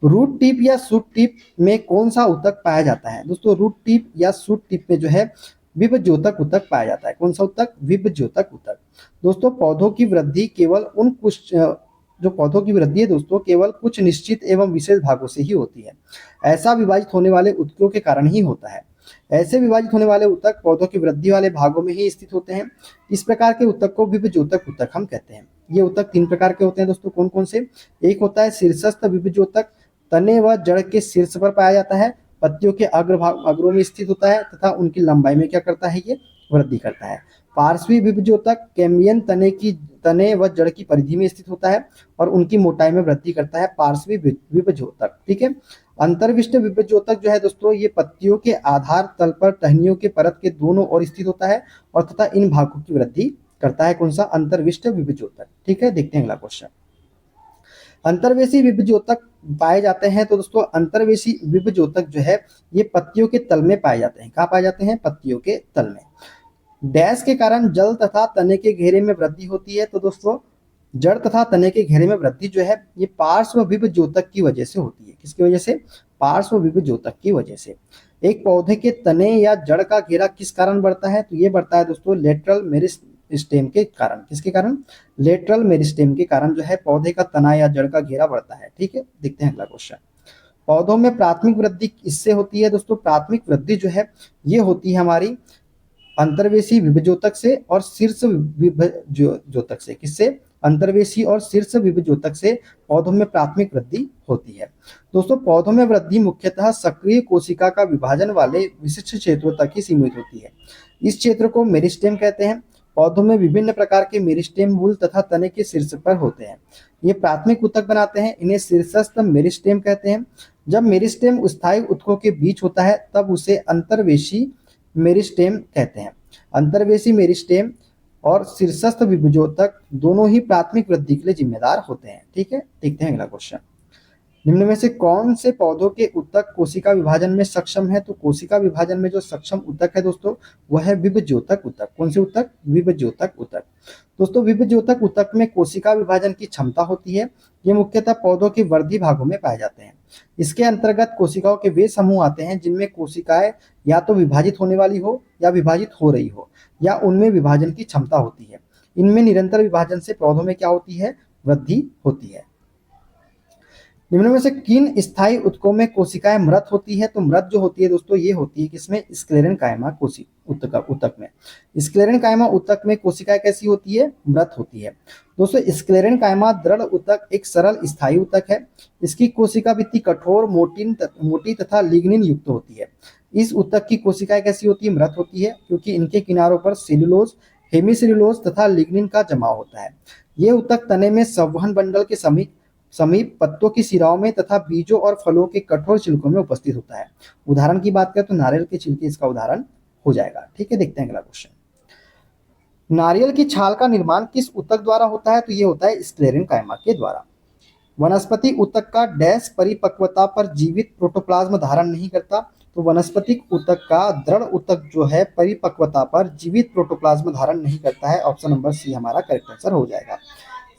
रूट टिप या शूट टिप में कौन सा ऊतक पाया जाता है? दोस्तों रूट टिप या शूट टिप में जो है विभज्योतक ऊतक पाया जाता है। कौन सा ऊतक? विभज्योतक ऊतक। दोस्तों पौधों की वृद्धि केवल उन कुछ जो पौधों की वृद्धि है दोस्तों केवल कुछ निश्चित एवं विशेष भागों से ही होती है। ऐसा विभाजित होने वाले ऊतकों के कारण ही होता है। ऐसे विभाजित होने वाले ऊतक पौधों की वृद्धि वाले भागों में ही स्थित होते हैं। इस प्रकार के ऊतक को विभज्योतक ऊतक हम कहते हैं। ये ऊतक 3 प्रकार के होते हैं दोस्तों। कौन कौन से? एक होता है शीर्षस्थ विभज्योतक, तने व जड़ के शीर्ष पर पाया जाता है, पत्तियों के अग्रों में स्थित होता है तथा उनकी लंबाई में क्या करता है? ये वृद्धि करता है। पार्श्वी विभज्योतक कैम्बियन तने व जड़ की परिधि में स्थित होता है और उनकी मोटाई में वृद्धि करता है। पार्श्वी विभज्योतक। ठीक है। अंतर्विष्ट विभज्योतक जो है दोस्तों ये पत्तियों के आधार तल पर टहनियों के परत के दोनों ओर स्थित होता है और तथा इन भागों की वृद्धि करता है। कौन सा? अंतर्विष्ट विभज्योतक। ठीक है, देखते हैं अगला क्वेश्चन। अंतर्वेशी विभज्योतक पाए जाते हैं तो दोस्तों अंतर्वेशी विभज्योतक जो है ये पत्तियों के तल में पाए जाते हैं। कहाँ पाए जाते हैं? पत्तियों के तल में। डैश के कारण जल तथा तने के घेरे में वृद्धि होती है। तो दोस्तों जड़ तथा तने के घेरे में वृद्धि जो है ये पार्श्व विभज्योतक की वजह से होती है। किसकी वजह से? पार्श्व विभज्योतक की वजह से। एक पौधे के तने या जड़ का घेरा किस कारण बढ़ता है? तो ये बढ़ता है दोस्तों लेटरल मेरिस्टेम के कारण। किसके कारण? लेटरल मेरिस्टेम के कारण जो है पौधे का तना या जड़ का घेरा बढ़ता है। ठीक है, देखते हैं अगला क्वेश्चन। पौधों में प्राथमिक वृद्धि इससे होती है दोस्तों। प्राथमिक वृद्धि जो है ये होती है हमारी अंतर्वेशी विभज्योतक से और शीर्ष विभज्योतक से। किससे? अंतर्वेशी और शीर्ष विभज्योतक से पौधों में प्राथमिक वृद्धि होती है। दोस्तों, पौधों में वृद्धि मुख्यतः सक्रिय कोशिका का विभाजन वाले विशिष्ट क्षेत्रों तक ही सीमित होती है। इस क्षेत्र को मेरिस्टेम कहते हैं। पौधों में विभिन्न प्रकार के मेरिस्टेम मूल तथा तने के शीर्ष पर होते हैं। ये प्राथमिक ऊतक बनाते हैं, इन्हें शीर्षस्थ मेरिस्टेम कहते हैं। जब मेरिस्टेम स्थायी ऊतकों के बीच होता है तब उसे अंतर्वेशी मेरिस्टेम कहते हैं। अंतर्वेशी मेरिस्टेम और शीर्षस्थ विभज्योतक दोनों ही प्राथमिक वृद्धि के लिए जिम्मेदार होते हैं। ठीक है, देखते हैं अगला क्वेश्चन। निम्न में से कौन से पौधों के ऊतक कोशिका विभाजन में सक्षम है? तो कोशिका विभाजन में जो सक्षम ऊतक है दोस्तों, वह है विभज्योतक ऊतक। कौन से ऊतक? विभज्योतक ऊतक। दोस्तों, विभज्योतक ऊतक में कोशिका विभाजन की क्षमता होती है। ये मुख्यतः पौधों के वर्धी भागों में पाए जाते हैं। इसके अंतर्गत कोशिकाओं के वे समूह आते हैं जिनमें कोशिकाएं या तो विभाजित होने वाली हो या विभाजित हो रही हो, या उनमें विभाजन की क्षमता होती है। इनमें निरंतर विभाजन से पौधों में क्या होती है? वृद्धि होती है। निम्न में से किन स्थायी ऊतकों में कोशिकाएं मृत होती है? तो मृत जो होती है दोस्तों, ये होती है किसमें? स्क्लेरेनकाइमा ऊतक में। स्क्लेरेनकाइमा ऊतक में कोशिकाएं कैसी होती है? मृत होती है। दोस्तों, स्क्लेरेनकाइमा दृढ़ ऊतक एक सरल स्थायी ऊतक है। इसकी कोशिका भित्ति कठोर, मोटी तथा लिग्निन युक्त होती है। इस ऊतक की कोशिकाएं कैसी होती है? मृत होती है, क्योंकि इनके किनारों पर सेल्यूलोज, हेमीसेल्यूलोज तथा लिग्निन का जमाव होता है। ये ऊतक तने में संवहन बंडल के समीप पत्तों की शिराओं में तथा बीजों और फलों के कठोर छिलकों में उपस्थित होता है। उदाहरण की बात करें तो नारियल के छिलके इसका उदाहरण हो जाएगा। ठीक है, देखते हैं अगला क्वेश्चन। नारियल की छाल का निर्माण किस ऊतक द्वारा होता है? तो ये होता है स्क्लेरेनकाइमा के द्वारा। वनस्पति ऊतक का डैश परिपक्वता पर जीवित प्रोटोप्लाज्म धारण नहीं करता। तो वनस्पतिक ऊतक का दृढ़ ऊतक जो है परिपक्वता पर जीवित प्रोटोप्लाज्म धारण नहीं करता है। ऑप्शन नंबर सी हमारा करेक्ट आंसर हो जाएगा।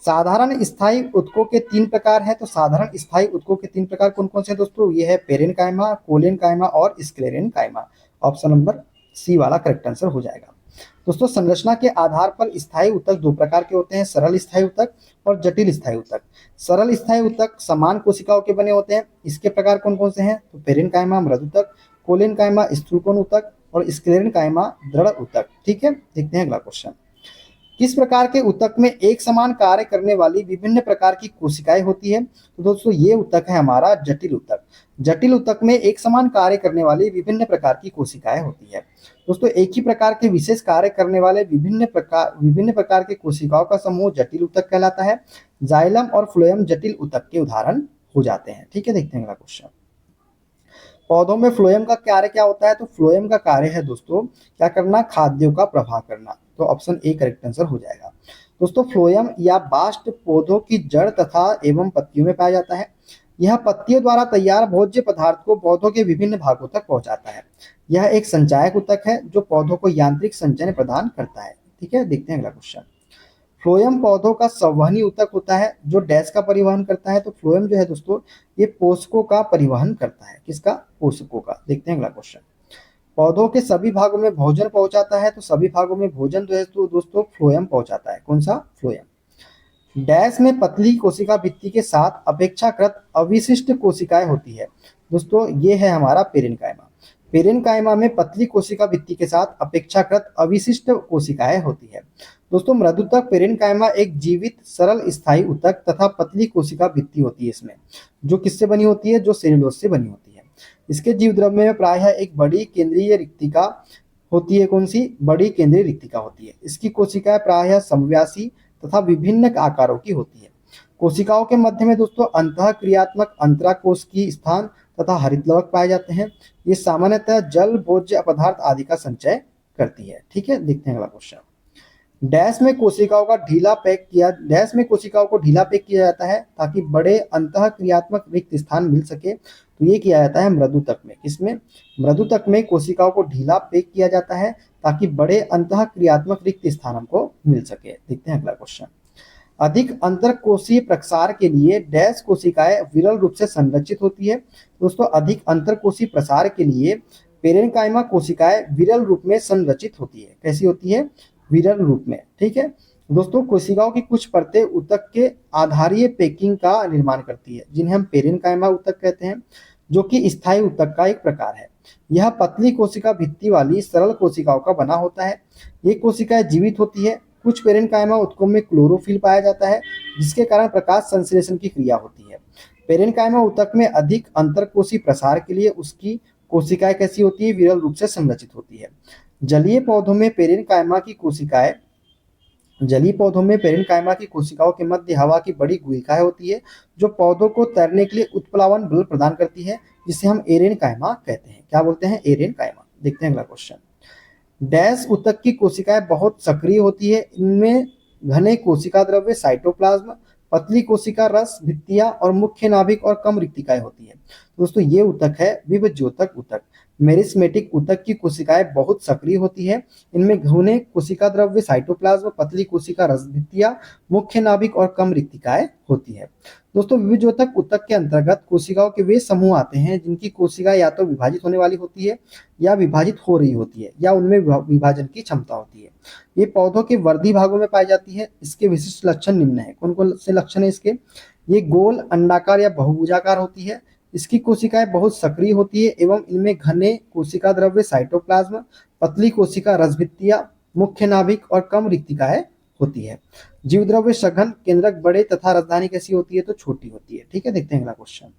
साधारण स्थायी ऊतकों के 3 प्रकार हैं। तो साधारण स्थायी ऊतकों के 3 प्रकार कौन कौन से दोस्तों? ये है पेरेनकाइमा, कोलेनकाइमा और स्क्लेरेनकाइमा। ऑप्शन नंबर सी वाला करेक्ट आंसर हो जाएगा। दोस्तों, संरचना के आधार पर स्थायी ऊतक 2 प्रकार के होते हैं, सरल स्थायी ऊतक और जटिल स्थायी ऊतक। सरल स्थायी ऊतक समान कोशिकाओं के बने होते हैं। इसके प्रकार कौन कौन से हैं? तो पेरेनकाइमा मृद ऊतक, कोलेनकाइमा स्थूलकोण ऊतक और स्क्लेरेनकाइमा दृढ़ ऊतक। ठीक है, देखते हैं अगला क्वेश्चन। किस प्रकार के ऊतक में एक समान कार्य करने वाली विभिन्न प्रकार की कोशिकाएं होती है? तो दोस्तों, ये ऊतक है हमारा जटिल ऊतक। जटिल ऊतक में एक समान कार्य करने वाली विभिन्न प्रकार की कोशिकाएं होती है। दोस्तों, एक ही प्रकार के विशेष कार्य करने वाले विभिन्न प्रकार के कोशिकाओं का समूह जटिल ऊतक कहलाता है। जाइलम और फ्लोएम जटिल ऊतक के उदाहरण हो जाते हैं। ठीक है, देखते हैं अगला क्वेश्चन। पौधों में फ्लोएम का कार्य क्या होता है? तो फ्लोएम का कार्य है दोस्तों क्या करना? खाद्यों का प्रवाह करना। तो ऑप्शन ए करेक्ट आंसर हो जाएगा। दोस्तों, फ्लोएम या बास्ट पौधों की जड़ तथा एवं पत्तियों में पाया जाता है। यह पत्तियों द्वारा तैयार भोज्य पदार्थ को पौधों के विभिन्न भागों तक पहुंचाता है। यह एक संचायक ऊतक है जो पौधों को यांत्रिक संचय प्रदान करता है। ठीक है, देखते हैं अगला क्वेश्चन। फ्लोएम पौधों का संवहनी ऊतक होता है जो डैश का परिवहन करता है। तो फ्लोएम जो है दोस्तों, ये पोषकों का परिवहन करता है। किसका? पोषकों का। देखते हैं अगला क्वेश्चन। पौधों के सभी भागों में भोजन पहुंचाता है। तो सभी भागों में भोजन जो है तो दोस्तों फ्लोएम पहुंचाता है। कौन सा? फ्लोएम। डैश में पतली कोशिका भित्ति के साथ अपेक्षाकृत अविशिष्ट कोशिकाएं होती है। दोस्तों, ये है हमारा पेरेनकाइमा। पेरेनकाइमा में पतली कोशिका भित्ति के साथ अपेक्षाकृत अविशिष्ट कोशिकाएं होती है। दोस्तों, मृदुतक पेरेनकाइमा एक जीवित सरल स्थायी ऊतक तथा पतली कोशिका भित्ति होती है इसमें, जो किससे बनी होती है? जो सेल्यूलोज से बनी होती है। इसके जीवद्रव्य में प्रायः एक बड़ी केंद्रीय रिक्तिका होती है। कौन सी? बड़ी केंद्रीय रिक्तिका होती है। इसकी कोशिकाएं प्रायः समव्यासी तथा विभिन्न आकारों की होती है। कोशिकाओं के मध्य में दोस्तों अंतःक्रियात्मक अंतराकोश की स्थान तथा हरितलवक पाए जाते हैं। ये सामान्यतः जल, भोज्य पदार्थ आदि का संचय करती है। ठीक है, देखते हैं अगला क्वेश्चन। डैश में कोशिकाओं को ढीला पैक किया जाता है ताकि बड़े अंतःक्रियात्मक रिक्त स्थान मिल सके। तो ये किया जाता है मृदुतक में। किसमें? मृदुतक में कोशिकाओं को ढीला पैक किया जाता है ताकि बड़े अंतःक्रियात्मक रिक्त स्थान हमको मिल सके। देखते हैं अगला क्वेश्चन। अधिक अंतरकोशीय प्रसार के लिए डैश कोशिकाएं विरल रूप से संरचित होती है। दोस्तों, अधिक अंतरकोशीय प्रसार के लिए पेरेनकाइमा कोशिकाएं विरल रूप में संरचित होती है। कैसी होती है? विरल रूप में। ठीक है दोस्तों, कोशिकाओं की कुछ परतें ऊतक के आधारीय पैकिंग का निर्माण करती है, जिन्हें हम पेरेनकाइमा ऊतक कहते हैं, जो कि स्थायी ऊतक का एक प्रकार है। यह पतली कोशिका भित्ति वाली सरल कोशिकाओं का बना होता है। ये कोशिकाएं जीवित होती है कुछ पेरेनकाइमा ऊतकों में क्लोरोफिल पाया जाता है, जिसके कारण प्रकाश संश्लेषण की क्रिया होती है। पेरेनकाइमा ऊतक में अधिक अंतरकोशीय प्रसार के लिए उसकी कोशिकाएं कैसी होती है, विरल रूप से संरचित होती है। जलीय पौधों में पेरेनकाइमा की कोशिकाएं जलीय पौधों में पेरेनकाइमा की कोशिकाओं के मध्य हवा की बड़ी गुहिकाएं होती है, जो पौधों को तैरने के लिए उत्प्लावन बल प्रदान करती है, जिसे हम एरेनकाइमा कहते हैं। क्या बोलते हैं? एरेनकाइमा। देखते हैं अगला क्वेश्चन। डैश ऊतक की कोशिकाएं बहुत सक्रिय होती है। इनमें घने कोशिका द्रव्य साइटोप्लाज्म, पतली कोशिका रस भित्तियां और मुख्य नाभिक और कम रिक्तिकाएं होती है। दोस्तों ये ऊतक है विभज्योतक ऊतक। मेरिस्मेटिक ऊतक की कोशिकाएं बहुत सक्रिय होती है। इनमें घने कोशिका द्रव्य साइटोप्लाज्म, पतली कोशिका रस भित्तियां, मुख्य नाभिक और कम रिक्तिकाएं होती है। दोस्तों विभज्योतक ऊतक के अंतर्गत कोशिकाओं के वे समूह आते हैं जिनकी कोशिका या तो विभाजित होने वाली होती है या विभाजित हो रही होती है या उनमें विभाजन की क्षमता होती है। ये पौधों के वर्धी भागों में पाई जाती है। इसके विशिष्ट लक्षण निम्न है। कौन कौन से लक्षण है इसके? ये गोल, अंडाकार या बहुभुजाकार होती है। इसकी कोशिकाएं बहुत सक्रिय होती है एवं इनमें घने कोशिका द्रव्य साइटोप्लाज्म, पतली कोशिका रसभित्तियां, मुख्य नाभिक और कम रिक्तिकाएं होती है। जीव द्रव्य सघन, केंद्रक बड़े तथा राजधानी कैसी होती है? तो छोटी होती है। ठीक है, देखते हैं अगला क्वेश्चन।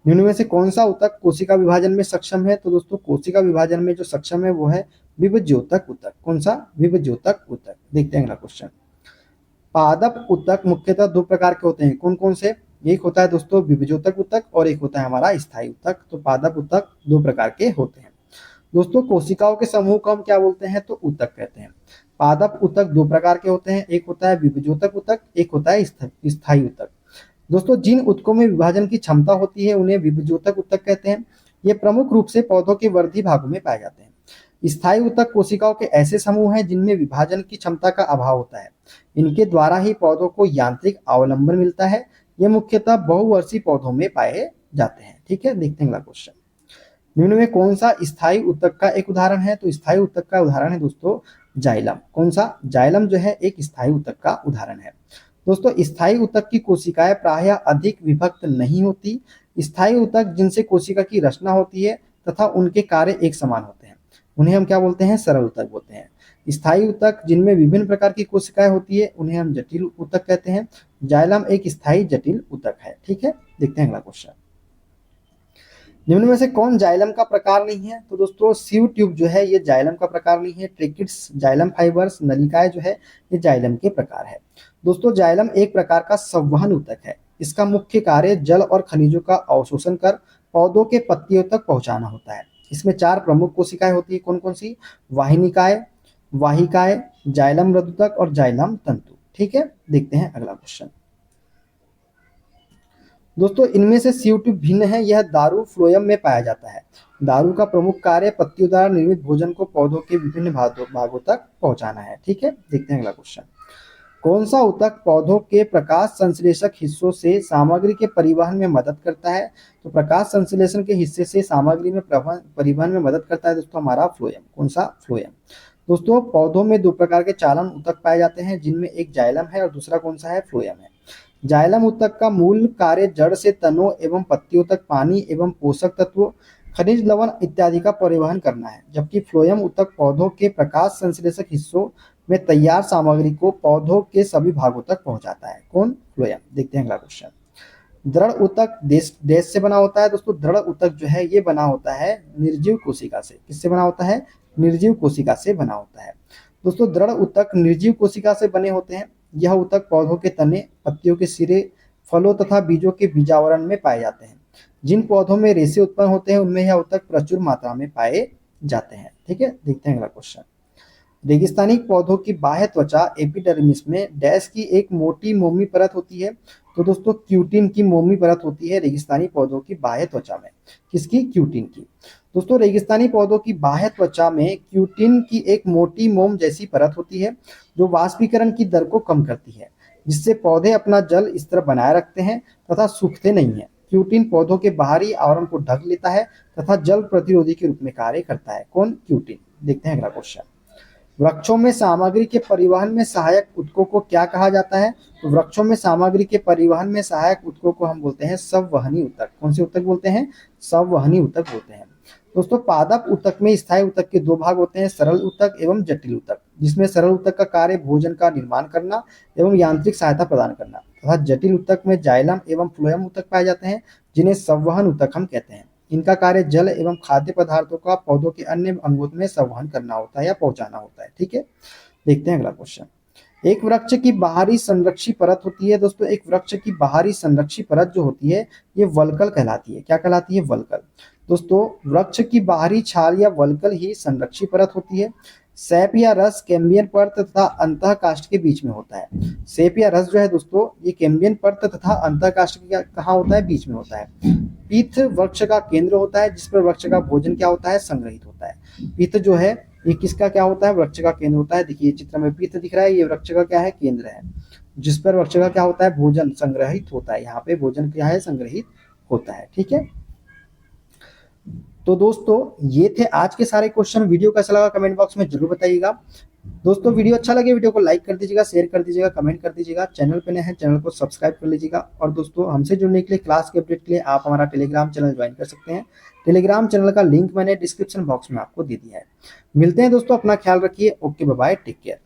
निम्न में से कौन सा ऊतक कोशिका विभाजन में सक्षम है? तो दोस्तों कोशिका विभाजन में जो सक्षम है वो है विभज्योतक ऊतक। कौन सा? विभज्योतक ऊतक। देखते हैं अगला क्वेश्चन। पादप ऊतक मुख्यतः दो प्रकार के होते हैं। कौन कौन से? एक होता है दोस्तों विभज्योतक ऊतक और एक होता है हमारा स्थायी ऊतक। तो पादप ऊतक दो प्रकार के होते हैं। दोस्तों कोशिकाओं के समूह को हम क्या बोलते हैं? तो ऊतक कहते हैं। पादप ऊतक दो प्रकार के होते हैं। एक होता है विभज्योतक ऊतक, एक होता है स्थायी ऊतक। दोस्तों जिन ऊतकों में विभाजन की क्षमता होती है उन्हें विभज्योतक ऊतक कहते हैं। ये प्रमुख रूप से पौधों के वर्धी भागों में पाए जाते हैं। स्थायी ऊतक कोशिकाओं के ऐसे समूह हैं जिनमें विभाजन की क्षमता का अभाव होता है। इनके द्वारा ही पौधों को यांत्रिक अवलंबन मिलता है। ये मुख्यतः बहुवर्षीय पौधों में पाए जाते हैं। ठीक है, देखते हैं अगला क्वेश्चन। निम्न में कौन सा स्थायी ऊतक का एक उदाहरण है? तो स्थायी ऊतक का उदाहरण है दोस्तों जाइलम। कौन सा? जाइलम जो है एक स्थायी ऊतक का उदाहरण है। दोस्तों स्थायी ऊतक की कोशिकाएं प्रायः अधिक विभक्त नहीं होती। स्थायी ऊतक जिनसे कोशिका की रचना होती है तथा उनके कार्य एक समान होते हैं, उन्हें हम क्या बोलते हैं? सरल ऊतक बोलते हैं। स्थायी ऊतक जिनमें विभिन्न प्रकार की कोशिकाएं होती है उन्हें हम जटिल ऊतक कहते हैं। जाइलम एक स्थायी जटिल ऊतक है। ठीक है, देखते हैं अगला क्वेश्चन। निम्न में से कौन जाइलम का प्रकार नहीं है? तो दोस्तों सीव ट्यूब जो है ये जाइलम का प्रकार नहीं है। ट्रेकिड्स, जाइलम फाइबर्स, नलिकाएं जो है ये जाइलम के प्रकार है। दोस्तों जाइलम एक प्रकार का संवहन ऊतक है। इसका मुख्य कार्य जल और खनिजों का अवशोषण कर पौधों के पत्तियों तक पहुंचाना होता है। इसमें चार प्रमुख कोशिकाएं होती है। कौन कौन सी? वाहिनिकाएं, वाहिकाएं, जाइलम मृदुतक और जाइलम तंतु। ठीक है, देखते हैं अगला क्वेश्चन। दोस्तों इनमें से सीव ट्यूब भिन्न है। यह दारू फ्लोएम में पाया जाता है। दारू का प्रमुख कार्य पत्तियों द्वारा निर्मित भोजन को पौधों के विभिन्न भागों तक पहुंचाना है। ठीक है, देखते हैं अगला क्वेश्चन। कौन सा ऊतक पौधों के प्रकाश संश्लेषक हिस्सों से सामग्री के परिवहन में मदद करता है? तो प्रकाश संश्लेषण के हिस्से से सामग्री में परिवहन में मदद करता है दोस्तों हमारा फ्लोएम। कौन सा? फ्लोएम। दोस्तों पौधों में दो प्रकार के चालन ऊतक पाए जाते हैं जिनमें एक जाइलम है और दूसरा कौन सा है? फ्लोएम है। जाइलम ऊतक का मूल कार्य जड़ से तनों एवं पत्तियों तक पानी एवं पोषक तत्वों, खनिज लवण इत्यादि का परिवहन करना है, जबकि फ्लोएम ऊतक पौधों के प्रकाश संश्लेषक हिस्सों में तैयार सामग्री को पौधों के सभी भागों तक पहुंचाता है। कौन? फ्लोएम। देखते हैं अगला क्वेश्चन। दृढ़ ऊतक देश से बना होता है। दोस्तों दृढ़ ऊतक जो है ये बना होता है निर्जीव कोशिका से। किससे बना होता है? निर्जीव कोशिका से बना होता है। दोस्तों दृढ़ ऊतक निर्जीव कोशिका से बने होते हैं। यह ऊतक पौधों के तने, पत्तियों के सिरे, फलों तथा बीजों के बीजावरण में पाए जाते हैं। जिन पौधों में रेशे उत्पन्न होते हैं उनमें यह ऊतक प्रचुर मात्रा में पाए जाते हैं। ठीक है, देखते हैं अगला क्वेश्चन। रेगिस्तानी पौधों की बाह्य त्वचा एपिडर्मिस में डैश की एक मोटी मोमी परत होती है। तो दोस्तों क्यूटिन की मोमी परत होती है रेगिस्तानी पौधों की बाह्य त्वचा में। किसकी? क्यूटिन की। दोस्तों रेगिस्तानी पौधों की बाह्य त्वचा में क्यूटिन की एक मोटी मोम जैसी परत होती है जो वाष्पीकरण की दर को कम करती है, जिससे पौधे अपना जल स्तर बनाए रखते हैं तथा सूखते नहीं है। क्यूटिन पौधों के बाहरी आवरण को ढक लेता है तथा जल प्रतिरोधी के रूप में कार्य करता है। कौन? क्यूटिन। देखते हैं अगला क्वेश्चन। वृक्षों में सामग्री के परिवहन में सहायक ऊतकों को क्या कहा जाता है? तो वृक्षों में सामग्री के परिवहन में सहायक ऊतकों को हम बोलते हैं संवहनी ऊतक। कौन से ऊतक बोलते हैं? संवहनी ऊतक बोलते हैं। दोस्तों पादप ऊतक में स्थायी ऊतक के दो भाग होते हैं, सरल ऊतक एवं जटिल ऊतक। जिसमें सरल ऊतक का कार्य भोजन का निर्माण करना एवं यांत्रिक सहायता प्रदान करना, तथा जटिल ऊतक में जाइलम एवं फ्लोएम ऊतक पाए जाते हैं, जिन्हें संवहन ऊतक हम कहते हैं। इनका कार्य जल एवं खाद्य पदार्थों का पौधों के अन्य अंगों में संवहन करना होता है या पहुंचाना होता है। ठीक है, देखते हैं अगला क्वेश्चन। एक वृक्ष की बाहरी संरक्षी परत होती है दोस्तों, एक वृक्ष की बाहरी संरक्षी परत जो होती है ये वल्कल कहलाती है। क्या कहलाती है? वल्कल। दोस्तों वृक्ष की बाहरी छाल या वल्कल ही संरक्षी परत होती है। सैप या रस कैम्बियन परत तथा अंतः काष्ठ के बीच में होता है। सैप या रस जो है दोस्तों ये कैम्बियन परत तथा अंतः काष्ठ के कहाँ होता है? बीच में होता है। पीठ वृक्ष का केंद्र होता है, जिस पर वृक्ष का भोजन क्या होता है? संग्रहित होता है। पीठ जो है ये किसका क्या होता है? वृक्ष का केंद्र होता है। देखिए चित्र में पीठ दिख रहा है, ये वृक्ष का क्या है? केंद्र है, जिस पर वृक्ष का क्या होता है? भोजन संग्रहित होता है। यहाँ पे भोजन क्या है? संग्रहित होता है। ठीक है, तो दोस्तों ये थे आज के सारे क्वेश्चन। वीडियो कैसा लगा कमेंट बॉक्स में जरूर बताइएगा। दोस्तों वीडियो अच्छा लगे वीडियो को लाइक कर दीजिएगा, शेयर कर दीजिएगा, कमेंट कर दीजिएगा। चैनल पे नए हैं चैनल को सब्सक्राइब कर लीजिएगा। और दोस्तों हमसे जुड़ने के लिए, क्लास के अपडेट के लिए आप हमारा टेलीग्राम चैनल ज्वाइन कर सकते हैं। टेलीग्राम चैनल का लिंक मैंने डिस्क्रिप्शन बॉक्स में आपको दे दिया है। मिलते हैं दोस्तों, अपना ख्याल रखिए। Okay bye bye, take care.